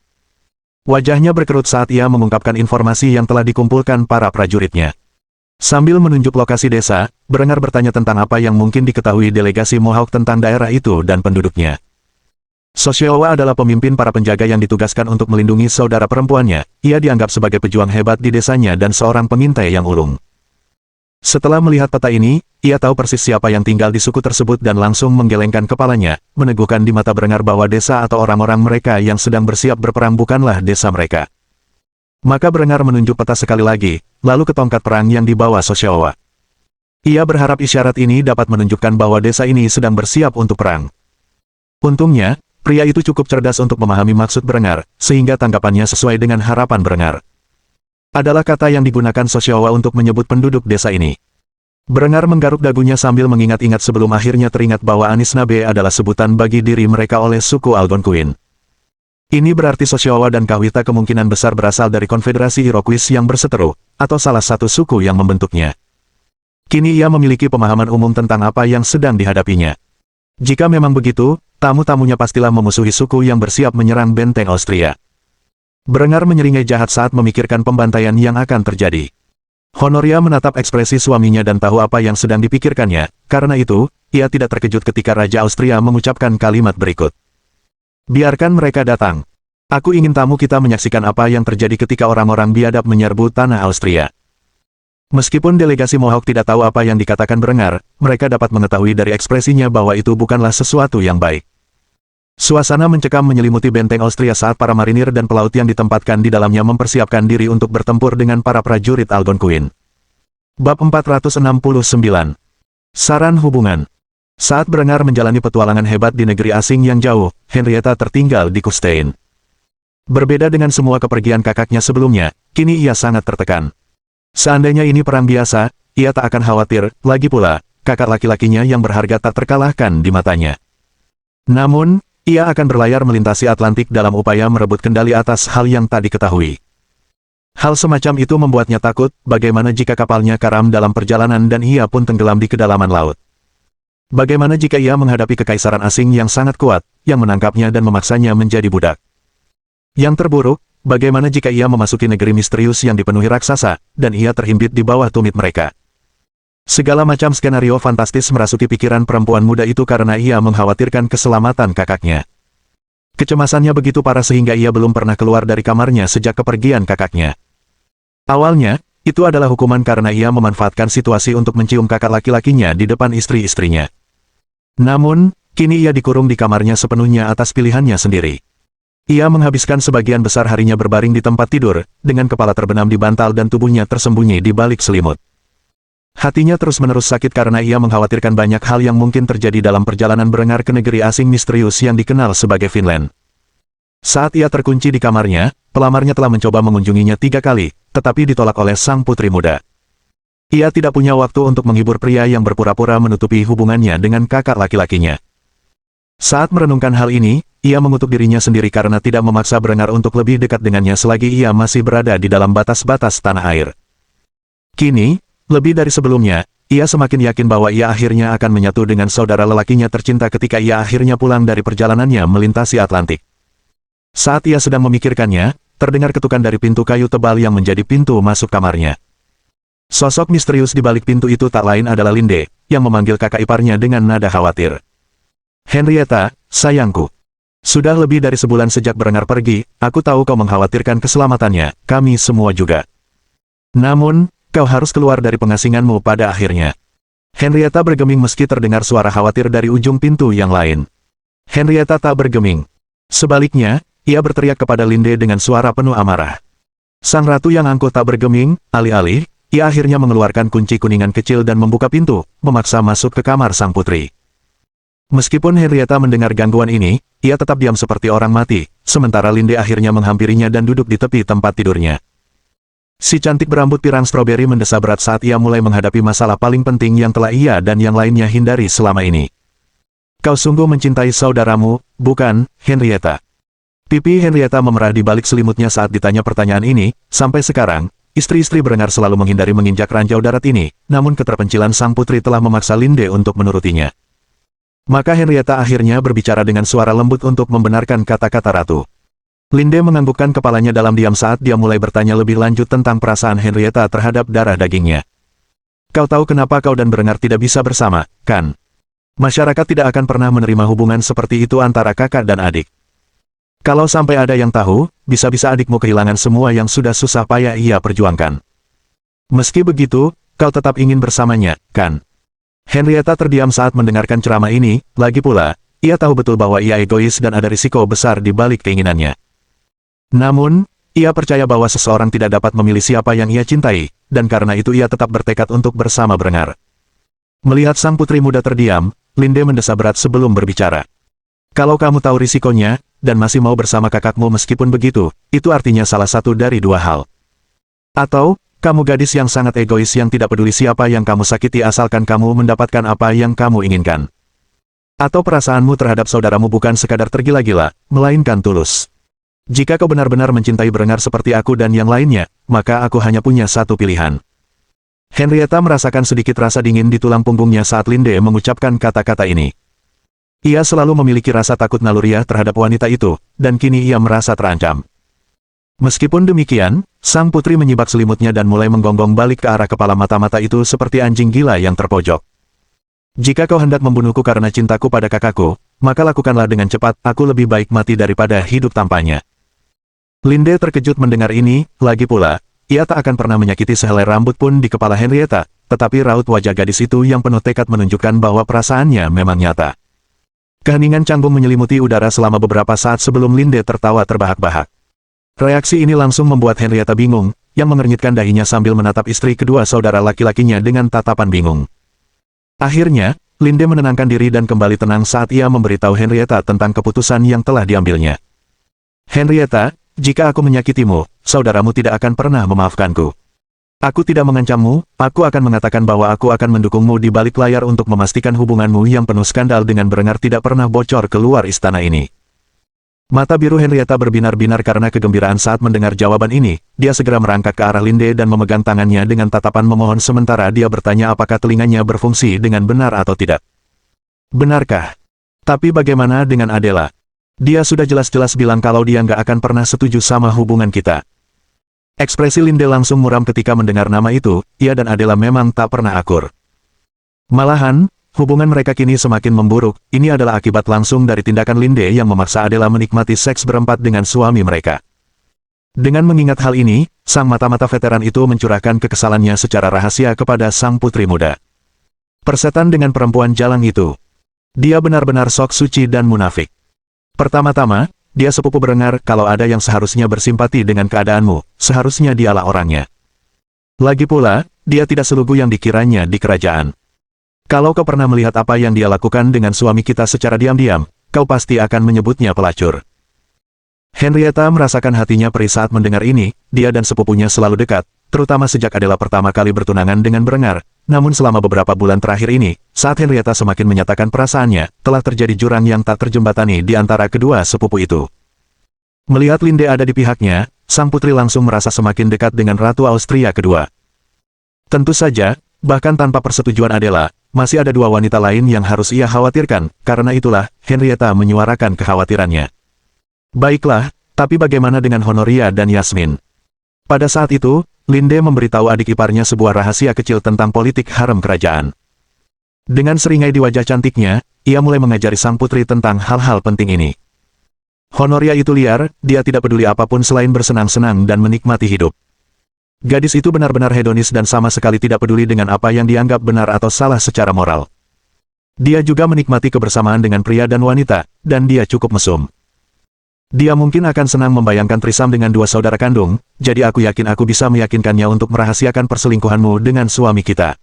Wajahnya berkerut saat ia mengungkapkan informasi yang telah dikumpulkan para prajuritnya. Sambil menunjuk lokasi desa, Berengar bertanya tentang apa yang mungkin diketahui delegasi Mohawk tentang daerah itu dan penduduknya. Sosyowa adalah pemimpin para penjaga yang ditugaskan untuk melindungi saudara perempuannya. Ia dianggap sebagai pejuang hebat di desanya dan seorang pengintai yang ulung. Setelah melihat peta ini, ia tahu persis siapa yang tinggal di suku tersebut dan langsung menggelengkan kepalanya, meneguhkan di mata Berengar bahwa desa atau orang-orang mereka yang sedang bersiap berperang bukanlah desa mereka. Maka Berengar menunjuk peta sekali lagi, lalu ke tongkat perang yang dibawa Sosyowa. Ia berharap isyarat ini dapat menunjukkan bahwa desa ini sedang bersiap untuk perang. Untungnya, pria itu cukup cerdas untuk memahami maksud Berengar, sehingga tanggapannya sesuai dengan harapan Berengar. Adalah kata yang digunakan Sosyowa untuk menyebut penduduk desa ini. Berengar menggaruk dagunya sambil mengingat-ingat sebelum akhirnya teringat bahwa Anisnabe adalah sebutan bagi diri mereka oleh suku Algonquin. Ini berarti Sosyowa dan Kawita kemungkinan besar berasal dari konfederasi Iroquois yang berseteru, atau salah satu suku yang membentuknya. Kini ia memiliki pemahaman umum tentang apa yang sedang dihadapinya. Jika memang begitu, tamu-tamunya pastilah memusuhi suku yang bersiap menyerang benteng Austria. Berengar menyeringai jahat saat memikirkan pembantaian yang akan terjadi. Honoria menatap ekspresi suaminya dan tahu apa yang sedang dipikirkannya, karena itu, ia tidak terkejut ketika Raja Austria mengucapkan kalimat berikut. Biarkan mereka datang. Aku ingin tamu kita menyaksikan apa yang terjadi ketika orang-orang biadab menyerbu tanah Austria. Meskipun delegasi Mohawk tidak tahu apa yang dikatakan Berengar, mereka dapat mengetahui dari ekspresinya bahwa itu bukanlah sesuatu yang baik. Suasana mencekam menyelimuti benteng Austria saat para marinir dan pelaut yang ditempatkan di dalamnya mempersiapkan diri untuk bertempur dengan para prajurit Algonquin. Bab 469. Saran hubungan. Saat Berengar menjalani petualangan hebat di negeri asing yang jauh, Henrietta tertinggal di Kufstein. Berbeda dengan semua kepergian kakaknya sebelumnya, kini ia sangat tertekan. Seandainya ini perang biasa, ia tak akan khawatir, lagi pula, kakak laki-lakinya yang berharga tak terkalahkan di matanya. Namun, ia akan berlayar melintasi Atlantik dalam upaya merebut kendali atas hal yang tak diketahui. Hal semacam itu membuatnya takut, bagaimana jika kapalnya karam dalam perjalanan dan ia pun tenggelam di kedalaman laut. Bagaimana jika ia menghadapi kekaisaran asing yang sangat kuat, yang menangkapnya dan memaksanya menjadi budak. Yang terburuk, bagaimana jika ia memasuki negeri misterius yang dipenuhi raksasa, dan ia terhimpit di bawah tumit mereka. Segala macam skenario fantastis merasuki pikiran perempuan muda itu karena ia mengkhawatirkan keselamatan kakaknya. Kecemasannya begitu parah sehingga ia belum pernah keluar dari kamarnya sejak kepergian kakaknya. Awalnya, itu adalah hukuman karena ia memanfaatkan situasi untuk mencium kakak laki-lakinya di depan istri-istrinya. Namun, kini ia dikurung di kamarnya sepenuhnya atas pilihannya sendiri. Ia menghabiskan sebagian besar harinya berbaring di tempat tidur, dengan kepala terbenam di bantal dan tubuhnya tersembunyi di balik selimut. Hatinya terus-menerus sakit karena ia mengkhawatirkan banyak hal yang mungkin terjadi dalam perjalanan berengar ke negeri asing misterius yang dikenal sebagai Vinland. Saat ia terkunci di kamarnya, pelamarnya telah mencoba mengunjunginya 3 kali, tetapi ditolak oleh sang putri muda. Ia tidak punya waktu untuk menghibur pria yang berpura-pura menutupi hubungannya dengan kakak laki-lakinya. Saat merenungkan hal ini, ia mengutuk dirinya sendiri karena tidak memaksa berengar untuk lebih dekat dengannya selagi ia masih berada di dalam batas-batas tanah air. Kini, lebih dari sebelumnya, ia semakin yakin bahwa ia akhirnya akan menyatu dengan saudara lelakinya tercinta ketika ia akhirnya pulang dari perjalanannya melintasi Atlantik. Saat ia sedang memikirkannya, terdengar ketukan dari pintu kayu tebal yang menjadi pintu masuk kamarnya. Sosok misterius di balik pintu itu tak lain adalah Linde, yang memanggil kakak iparnya dengan nada khawatir. "Henrietta, sayangku. Sudah lebih dari sebulan sejak berengar pergi, aku tahu kau mengkhawatirkan keselamatannya, kami semua juga. Namun, kau harus keluar dari pengasinganmu pada akhirnya." Henrietta bergeming meski terdengar suara khawatir dari ujung pintu yang lain. Henrietta tak bergeming. Sebaliknya, ia berteriak kepada Linde dengan suara penuh amarah. Sang ratu yang angkuh tak bergeming, alih-alih, ia akhirnya mengeluarkan kunci kuningan kecil dan membuka pintu, memaksa masuk ke kamar sang putri. Meskipun Henrietta mendengar gangguan ini, ia tetap diam seperti orang mati, sementara Linde akhirnya menghampirinya dan duduk di tepi tempat tidurnya. Si cantik berambut pirang stroberi mendesah berat saat ia mulai menghadapi masalah paling penting yang telah ia dan yang lainnya hindari selama ini. "Kau sungguh mencintai saudaramu, bukan, Henrietta?" Pipi Henrietta memerah di balik selimutnya saat ditanya pertanyaan ini. Sampai sekarang, istri-istri berengar selalu menghindari menginjak ranjau darat ini, namun keterpencilan sang putri telah memaksa Linde untuk menurutinya. Maka Henrietta akhirnya berbicara dengan suara lembut untuk membenarkan kata-kata ratu. Linde menganggukkan kepalanya dalam diam saat dia mulai bertanya lebih lanjut tentang perasaan Henrietta terhadap darah dagingnya. "Kau tahu kenapa kau dan berengar tidak bisa bersama, kan? Masyarakat tidak akan pernah menerima hubungan seperti itu antara kakak dan adik. Kalau sampai ada yang tahu, bisa-bisa adikmu kehilangan semua yang sudah susah payah ia perjuangkan. Meski begitu, kau tetap ingin bersamanya, kan?" Henrietta terdiam saat mendengarkan ceramah ini, lagi pula, ia tahu betul bahwa ia egois dan ada risiko besar di balik keinginannya. Namun, ia percaya bahwa seseorang tidak dapat memilih siapa yang ia cintai, dan karena itu ia tetap bertekad untuk bersama berengar. Melihat sang putri muda terdiam, Linde mendesah berat sebelum berbicara. "Kalau kamu tahu risikonya, dan masih mau bersama kakakmu meskipun begitu, itu artinya salah satu dari 2 hal. Atau, kamu gadis yang sangat egois yang tidak peduli siapa yang kamu sakiti asalkan kamu mendapatkan apa yang kamu inginkan. Atau perasaanmu terhadap saudaramu bukan sekadar tergila-gila, melainkan tulus. Jika kau benar-benar mencintai berengar seperti aku dan yang lainnya, maka aku hanya punya satu pilihan." Henrietta merasakan sedikit rasa dingin di tulang punggungnya saat Linde mengucapkan kata-kata ini. Ia selalu memiliki rasa takut naluriah terhadap wanita itu, dan kini ia merasa terancam. Meskipun demikian, sang putri menyibak selimutnya dan mulai menggonggong balik ke arah kepala mata-mata itu seperti anjing gila yang terpojok. "Jika kau hendak membunuhku karena cintaku pada kakakku, maka lakukanlah dengan cepat, aku lebih baik mati daripada hidup tanpanya." Linde terkejut mendengar ini, lagi pula, ia tak akan pernah menyakiti sehelai rambut pun di kepala Henrietta, tetapi raut wajah gadis itu yang penuh tekad menunjukkan bahwa perasaannya memang nyata. Keheningan canggung menyelimuti udara selama beberapa saat sebelum Linde tertawa terbahak-bahak. Reaksi ini langsung membuat Henrietta bingung, yang mengernyitkan dahinya sambil menatap istri kedua saudara laki-lakinya dengan tatapan bingung. Akhirnya, Linde menenangkan diri dan kembali tenang saat ia memberitahu Henrietta tentang keputusan yang telah diambilnya. "Henrietta, jika aku menyakitimu, saudaramu tidak akan pernah memaafkanku. Aku tidak mengancammu, aku akan mengatakan bahwa aku akan mendukungmu di balik layar untuk memastikan hubunganmu yang penuh skandal dengan berengar tidak pernah bocor keluar istana ini. Mata biru Henrietta berbinar-binar karena kegembiraan saat mendengar jawaban ini. Dia segera merangkak ke arah Linde dan memegang tangannya dengan tatapan memohon sementara dia bertanya apakah telinganya berfungsi dengan benar atau tidak. Benarkah? Tapi bagaimana dengan Adela? Dia sudah jelas-jelas bilang kalau dia nggak akan pernah setuju sama hubungan kita. Ekspresi Linde langsung muram ketika mendengar nama itu. Ia dan Adela memang tak pernah akur. Malahan, hubungan mereka kini semakin memburuk. Ini adalah akibat langsung dari tindakan Linde yang memaksa Adela menikmati seks berempat dengan suami mereka. Dengan mengingat hal ini, sang mata-mata veteran itu mencurahkan kekesalannya secara rahasia kepada sang putri muda. Persetan dengan perempuan jalang itu. Dia benar-benar sok suci dan munafik. Pertama-tama, dia sepupu Berengar. Kalau ada yang seharusnya bersimpati dengan keadaanmu, seharusnya dialah orangnya. Lagi pula, dia tidak selugu yang dikiranya di kerajaan. Kalau kau pernah melihat apa yang dia lakukan dengan suami kita secara diam-diam, kau pasti akan menyebutnya pelacur. Henrietta merasakan hatinya perih saat mendengar ini. Dia dan sepupunya selalu dekat, terutama sejak Adela pertama kali bertunangan dengan Berengar. Namun selama beberapa bulan terakhir ini, saat Henrietta semakin menyatakan perasaannya, telah terjadi jurang yang tak terjembatani di antara kedua sepupu itu. Melihat Linde ada di pihaknya, sang putri langsung merasa semakin dekat dengan Ratu Austria kedua. Tentu saja, bahkan tanpa persetujuan Adela, masih ada dua wanita lain yang harus ia khawatirkan. Karena itulah, Henrietta menyuarakan kekhawatirannya. Baiklah, tapi bagaimana dengan Honoria dan Yasmin? Pada saat itu, Linde memberitahu adik iparnya sebuah rahasia kecil tentang politik harem kerajaan. Dengan seringai di wajah cantiknya, ia mulai mengajari sang putri tentang hal-hal penting ini. Honoria itu liar, dia tidak peduli apapun selain bersenang-senang dan menikmati hidup. Gadis itu benar-benar hedonis dan sama sekali tidak peduli dengan apa yang dianggap benar atau salah secara moral. Dia juga menikmati kebersamaan dengan pria dan wanita, dan dia cukup mesum. Dia mungkin akan senang membayangkan trisam dengan dua saudara kandung, jadi aku yakin aku bisa meyakinkannya untuk merahasiakan perselingkuhanmu dengan suami kita.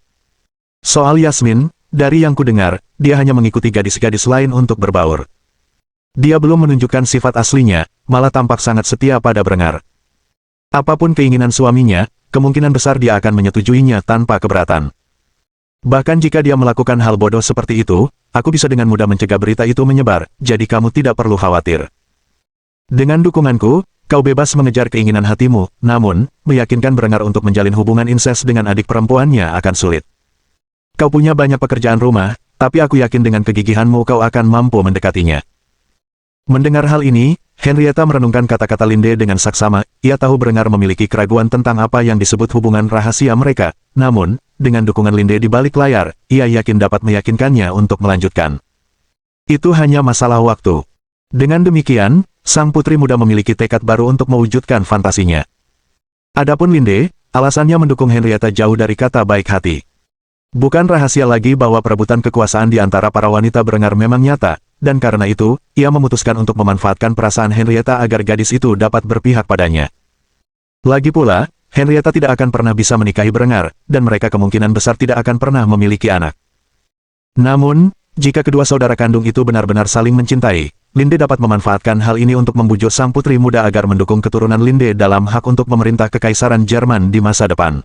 Soal Yasmin, dari yang kudengar, dia hanya mengikuti gadis-gadis lain untuk berbaur. Dia belum menunjukkan sifat aslinya, malah tampak sangat setia pada Berengar. Apapun keinginan suaminya, kemungkinan besar dia akan menyetujuinya tanpa keberatan. Bahkan jika dia melakukan hal bodoh seperti itu, aku bisa dengan mudah mencegah berita itu menyebar, jadi kamu tidak perlu khawatir. Dengan dukunganku, kau bebas mengejar keinginan hatimu, namun, meyakinkan Berengar untuk menjalin hubungan inses dengan adik perempuannya akan sulit. Kau punya banyak pekerjaan rumah, tapi aku yakin dengan kegigihanmu kau akan mampu mendekatinya. Mendengar hal ini, Henrietta merenungkan kata-kata Linde dengan saksama. Ia tahu Berengar memiliki keraguan tentang apa yang disebut hubungan rahasia mereka, namun, dengan dukungan Linde di balik layar, ia yakin dapat meyakinkannya untuk melanjutkan. Itu hanya masalah waktu. Dengan demikian, sang putri muda memiliki tekad baru untuk mewujudkan fantasinya. Adapun Linde, alasannya mendukung Henrietta jauh dari kata baik hati. Bukan rahasia lagi bahwa perebutan kekuasaan di antara para wanita Berengar memang nyata, dan karena itu, ia memutuskan untuk memanfaatkan perasaan Henrietta agar gadis itu dapat berpihak padanya. Lagi pula, Henrietta tidak akan pernah bisa menikahi Berengar, dan mereka kemungkinan besar tidak akan pernah memiliki anak. Namun, jika kedua saudara kandung itu benar-benar saling mencintai, Linde dapat memanfaatkan hal ini untuk membujuk sang putri muda agar mendukung keturunan Linde dalam hak untuk memerintah Kekaisaran Jerman di masa depan.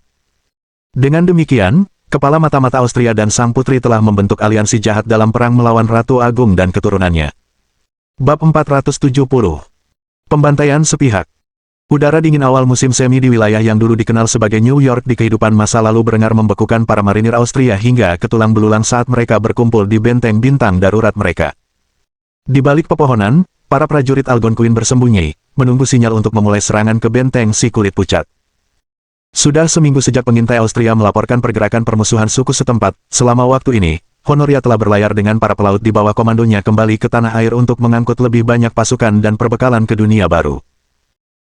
Dengan demikian, kepala mata-mata Austria dan sang putri telah membentuk aliansi jahat dalam perang melawan Ratu Agung dan keturunannya. Bab 470. Pembantaian sepihak. Udara dingin awal musim semi di wilayah yang dulu dikenal sebagai New York di kehidupan masa lalu Berengar membekukan para marinir Austria hingga ke tulang belulang saat mereka berkumpul di benteng bintang darurat mereka. Di balik pepohonan, para prajurit Algonquin bersembunyi, menunggu sinyal untuk memulai serangan ke benteng si kulit pucat. Sudah seminggu sejak pengintai Austria melaporkan pergerakan permusuhan suku setempat. Selama waktu ini, Honoria telah berlayar dengan para pelaut di bawah komandonya kembali ke tanah air untuk mengangkut lebih banyak pasukan dan perbekalan ke dunia baru.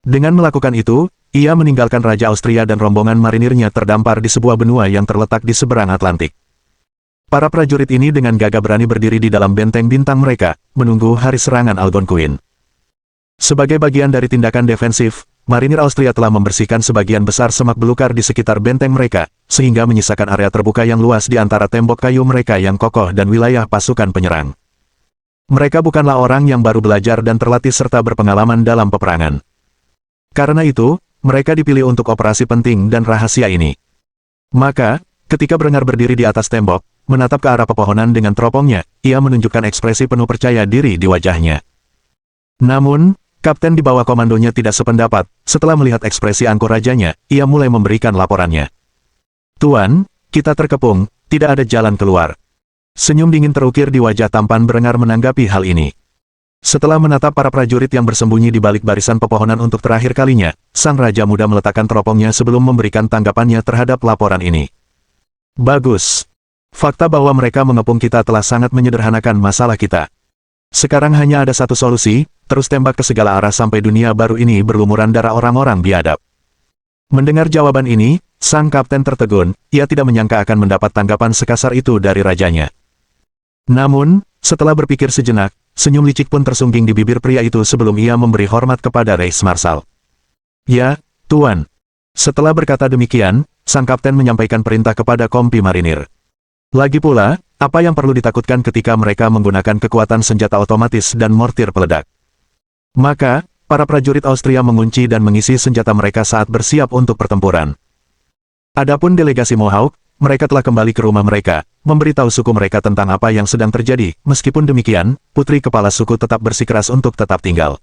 Dengan melakukan itu, ia meninggalkan Raja Austria dan rombongan marinirnya terdampar di sebuah benua yang terletak di seberang Atlantik. Para prajurit ini dengan gagah berani berdiri di dalam benteng bintang mereka, menunggu hari serangan Algonquin. Sebagai bagian dari tindakan defensif, marinir Austria telah membersihkan sebagian besar semak belukar di sekitar benteng mereka, sehingga menyisakan area terbuka yang luas di antara tembok kayu mereka yang kokoh dan wilayah pasukan penyerang. Mereka bukanlah orang yang baru belajar dan terlatih serta berpengalaman dalam peperangan. Karena itu, mereka dipilih untuk operasi penting dan rahasia ini. Maka, ketika Berengar berdiri di atas tembok, menatap ke arah pepohonan dengan teropongnya, ia menunjukkan ekspresi penuh percaya diri di wajahnya. Namun, kapten di bawah komandonya tidak sependapat. Setelah melihat ekspresi angkuh rajanya, ia mulai memberikan laporannya. "Tuan, kita terkepung, tidak ada jalan keluar." Senyum dingin terukir di wajah tampan Berengar menanggapi hal ini. Setelah menatap para prajurit yang bersembunyi di balik barisan pepohonan untuk terakhir kalinya, sang raja muda meletakkan teropongnya sebelum memberikan tanggapannya terhadap laporan ini. "Bagus. Fakta bahwa mereka mengepung kita telah sangat menyederhanakan masalah kita. Sekarang hanya ada satu solusi, terus tembak ke segala arah sampai dunia baru ini berlumuran darah orang-orang biadab." Mendengar jawaban ini, sang kapten tertegun, ia tidak menyangka akan mendapat tanggapan sekasar itu dari rajanya. Namun, setelah berpikir sejenak, senyum licik pun tersungging di bibir pria itu sebelum ia memberi hormat kepada Reis Marsal. "Ya, Tuan." Setelah berkata demikian, sang kapten menyampaikan perintah kepada kompi marinir. Lagi pula, apa yang perlu ditakutkan ketika mereka menggunakan kekuatan senjata otomatis dan mortir peledak? Maka, para prajurit Austria mengunci dan mengisi senjata mereka saat bersiap untuk pertempuran. Adapun delegasi Mohawk, mereka telah kembali ke rumah mereka, memberitahu suku mereka tentang apa yang sedang terjadi. Meskipun demikian, putri kepala suku tetap bersikeras untuk tetap tinggal.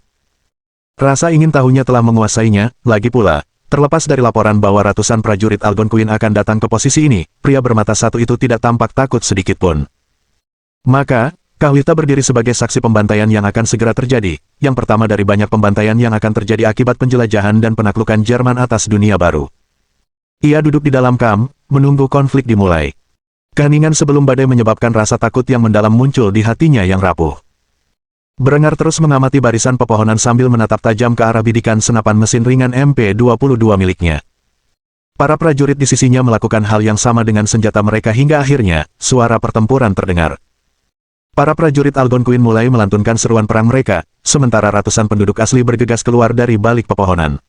Rasa ingin tahunya telah menguasainya. Lagi pula, terlepas dari laporan bahwa ratusan prajurit Algonquin akan datang ke posisi ini, pria bermata satu itu tidak tampak takut sedikitpun. Maka, Kahwita berdiri sebagai saksi pembantaian yang akan segera terjadi, yang pertama dari banyak pembantaian yang akan terjadi akibat penjelajahan dan penaklukan Jerman atas dunia baru. Ia duduk di dalam kamp, menunggu konflik dimulai. Keheningan sebelum badai menyebabkan rasa takut yang mendalam muncul di hatinya yang rapuh. Berengar terus mengamati barisan pepohonan sambil menatap tajam ke arah bidikan senapan mesin ringan MP-22 miliknya. Para prajurit di sisinya melakukan hal yang sama dengan senjata mereka hingga akhirnya, suara pertempuran terdengar. Para prajurit Algonquin mulai melantunkan seruan perang mereka, sementara ratusan penduduk asli bergegas keluar dari balik pepohonan.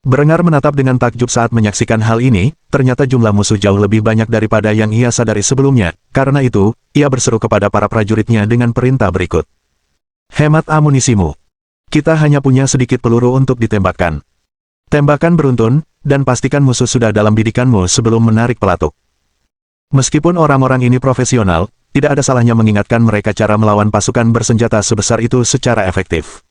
Berengar menatap dengan takjub saat menyaksikan hal ini, ternyata jumlah musuh jauh lebih banyak daripada yang ia sadari sebelumnya. Karena itu, ia berseru kepada para prajuritnya dengan perintah berikut. "Hemat amunisimu. Kita hanya punya sedikit peluru untuk ditembakkan. Tembakan beruntun, dan pastikan musuh sudah dalam bidikanmu sebelum menarik pelatuk." Meskipun orang-orang ini profesional, tidak ada salahnya mengingatkan mereka cara melawan pasukan bersenjata sebesar itu secara efektif.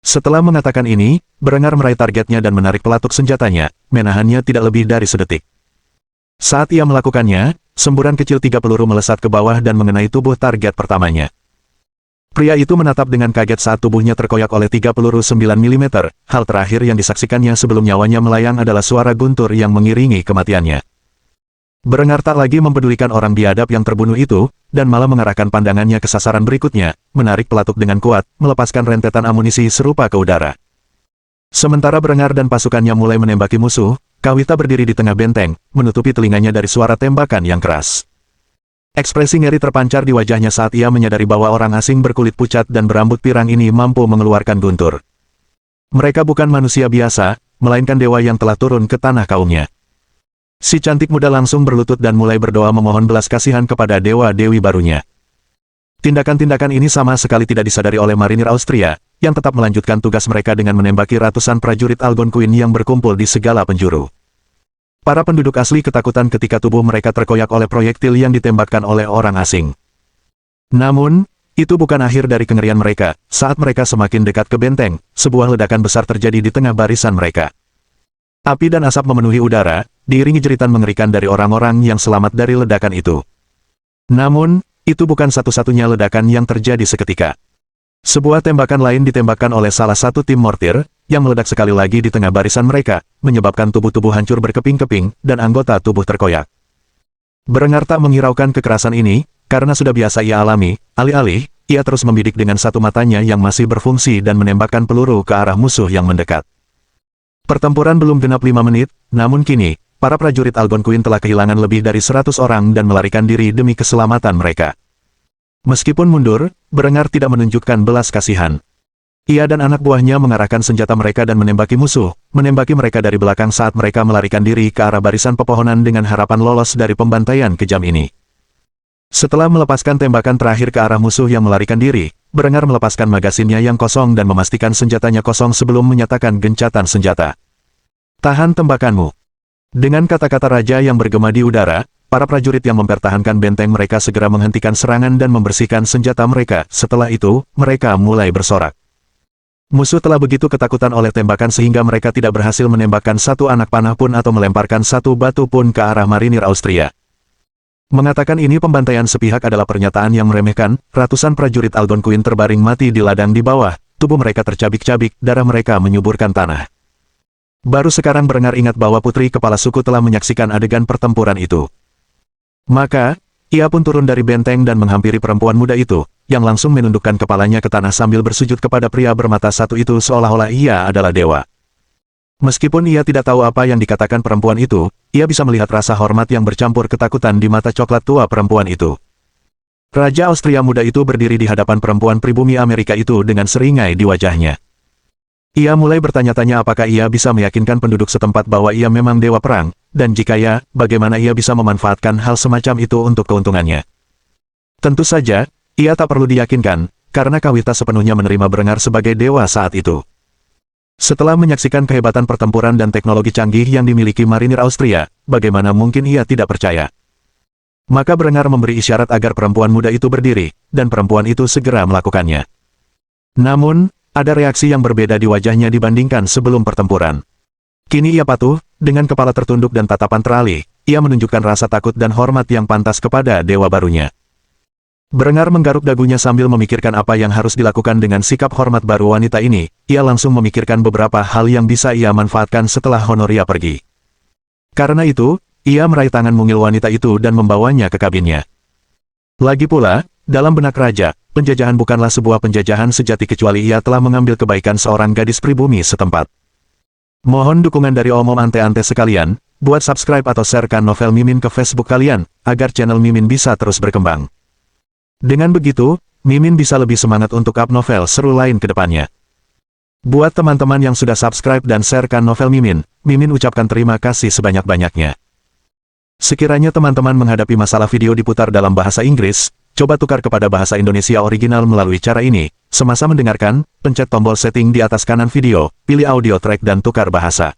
Setelah mengatakan ini, Berengar meraih targetnya dan menarik pelatuk senjatanya, menahannya tidak lebih dari sedetik. Saat ia melakukannya, semburan kecil 3 peluru melesat ke bawah dan mengenai tubuh target pertamanya. Pria itu menatap dengan kaget saat tubuhnya terkoyak oleh 3 peluru 9 mm, hal terakhir yang disaksikannya sebelum nyawanya melayang adalah suara guntur yang mengiringi kematiannya. Berengar tak lagi mempedulikan orang biadab yang terbunuh itu, dan malah mengarahkan pandangannya ke sasaran berikutnya, menarik pelatuk dengan kuat, melepaskan rentetan amunisi serupa ke udara. Sementara Berengar dan pasukannya mulai menembaki musuh, Kahwita berdiri di tengah benteng, menutupi telinganya dari suara tembakan yang keras. Ekspresi ngeri terpancar di wajahnya saat ia menyadari bahwa orang asing berkulit pucat dan berambut pirang ini mampu mengeluarkan guntur. Mereka bukan manusia biasa, melainkan dewa yang telah turun ke tanah kaumnya. Si cantik muda langsung berlutut dan mulai berdoa memohon belas kasihan kepada dewa-dewi barunya. Tindakan-tindakan ini sama sekali tidak disadari oleh marinir Austria, yang tetap melanjutkan tugas mereka dengan menembaki ratusan prajurit Algonquin yang berkumpul di segala penjuru. Para penduduk asli ketakutan ketika tubuh mereka terkoyak oleh proyektil yang ditembakkan oleh orang asing. Namun, itu bukan akhir dari kengerian mereka. Saat mereka semakin dekat ke benteng, sebuah ledakan besar terjadi di tengah barisan mereka. Api dan asap memenuhi udara, diiringi jeritan mengerikan dari orang-orang yang selamat dari ledakan itu. Namun, itu bukan satu-satunya ledakan yang terjadi seketika. Sebuah tembakan lain ditembakkan oleh salah satu tim mortir, yang meledak sekali lagi di tengah barisan mereka, menyebabkan tubuh-tubuh hancur berkeping-keping, dan anggota tubuh terkoyak. Berengar tak menghiraukan kekerasan ini, karena sudah biasa ia alami. Alih-alih, ia terus membidik dengan satu matanya yang masih berfungsi dan menembakkan peluru ke arah musuh yang mendekat. Pertempuran belum genap 5 menit, namun kini, para prajurit Algonquin telah kehilangan lebih dari 100 orang dan melarikan diri demi keselamatan mereka. Meskipun mundur, Berengar tidak menunjukkan belas kasihan. Ia dan anak buahnya mengarahkan senjata mereka dan menembaki musuh, menembaki mereka dari belakang saat mereka melarikan diri ke arah barisan pepohonan dengan harapan lolos dari pembantaian kejam ini. Setelah melepaskan tembakan terakhir ke arah musuh yang melarikan diri, Berengar melepaskan magasinnya yang kosong dan memastikan senjatanya kosong sebelum menyatakan gencatan senjata. "Tahan tembakanmu." Dengan kata-kata raja yang bergema di udara, para prajurit yang mempertahankan benteng mereka segera menghentikan serangan dan membersihkan senjata mereka. Setelah itu, mereka mulai bersorak. Musuh telah begitu ketakutan oleh tembakan sehingga mereka tidak berhasil menembakkan satu anak panah pun atau melemparkan satu batu pun ke arah marinir Austria. Mengatakan ini pembantaian sepihak adalah pernyataan yang meremehkan, ratusan prajurit Algonquin terbaring mati di ladang di bawah, tubuh mereka tercabik-cabik, darah mereka menyuburkan tanah. Baru sekarang Berengar ingat bahwa putri kepala suku telah menyaksikan adegan pertempuran itu. Maka, ia pun turun dari benteng dan menghampiri perempuan muda itu, yang langsung menundukkan kepalanya ke tanah sambil bersujud kepada pria bermata satu itu seolah-olah ia adalah dewa. Meskipun ia tidak tahu apa yang dikatakan perempuan itu, ia bisa melihat rasa hormat yang bercampur ketakutan di mata coklat tua perempuan itu. Raja Austria muda itu berdiri di hadapan perempuan pribumi Amerika itu dengan seringai di wajahnya. Ia mulai bertanya-tanya apakah ia bisa meyakinkan penduduk setempat bahwa ia memang dewa perang, dan jika ya, bagaimana ia bisa memanfaatkan hal semacam itu untuk keuntungannya. Tentu saja, ia tak perlu diyakinkan, karena Kawita sepenuhnya menerima Berengar sebagai dewa saat itu. Setelah menyaksikan kehebatan pertempuran dan teknologi canggih yang dimiliki marinir Austria, bagaimana mungkin ia tidak percaya? Maka Berengar memberi isyarat agar perempuan muda itu berdiri, dan perempuan itu segera melakukannya. Namun, ada reaksi yang berbeda di wajahnya dibandingkan sebelum pertempuran. Kini ia patuh, dengan kepala tertunduk dan tatapan teralih, ia menunjukkan rasa takut dan hormat yang pantas kepada dewa barunya. Berengar menggaruk dagunya sambil memikirkan apa yang harus dilakukan dengan sikap hormat baru wanita ini, ia langsung memikirkan beberapa hal yang bisa ia manfaatkan setelah Honoria pergi. Karena itu, ia meraih tangan mungil wanita itu dan membawanya ke kabinnya. Lagi pula, dalam benak raja, penjajahan bukanlah sebuah penjajahan sejati kecuali ia telah mengambil kebaikan seorang gadis pribumi setempat. Mohon dukungan dari omom ante-ante sekalian, buat subscribe atau sharekan novel Mimin ke Facebook kalian, agar channel Mimin bisa terus berkembang. Dengan begitu, Mimin bisa lebih semangat untuk up novel seru lain ke depannya. Buat teman-teman yang sudah subscribe dan sharekan novel Mimin, Mimin ucapkan terima kasih sebanyak-banyaknya. Sekiranya teman-teman menghadapi masalah video diputar dalam bahasa Inggris, coba tukar kepada bahasa Indonesia original melalui cara ini. Semasa mendengarkan, pencet tombol setting di atas kanan video, pilih audio track dan tukar bahasa.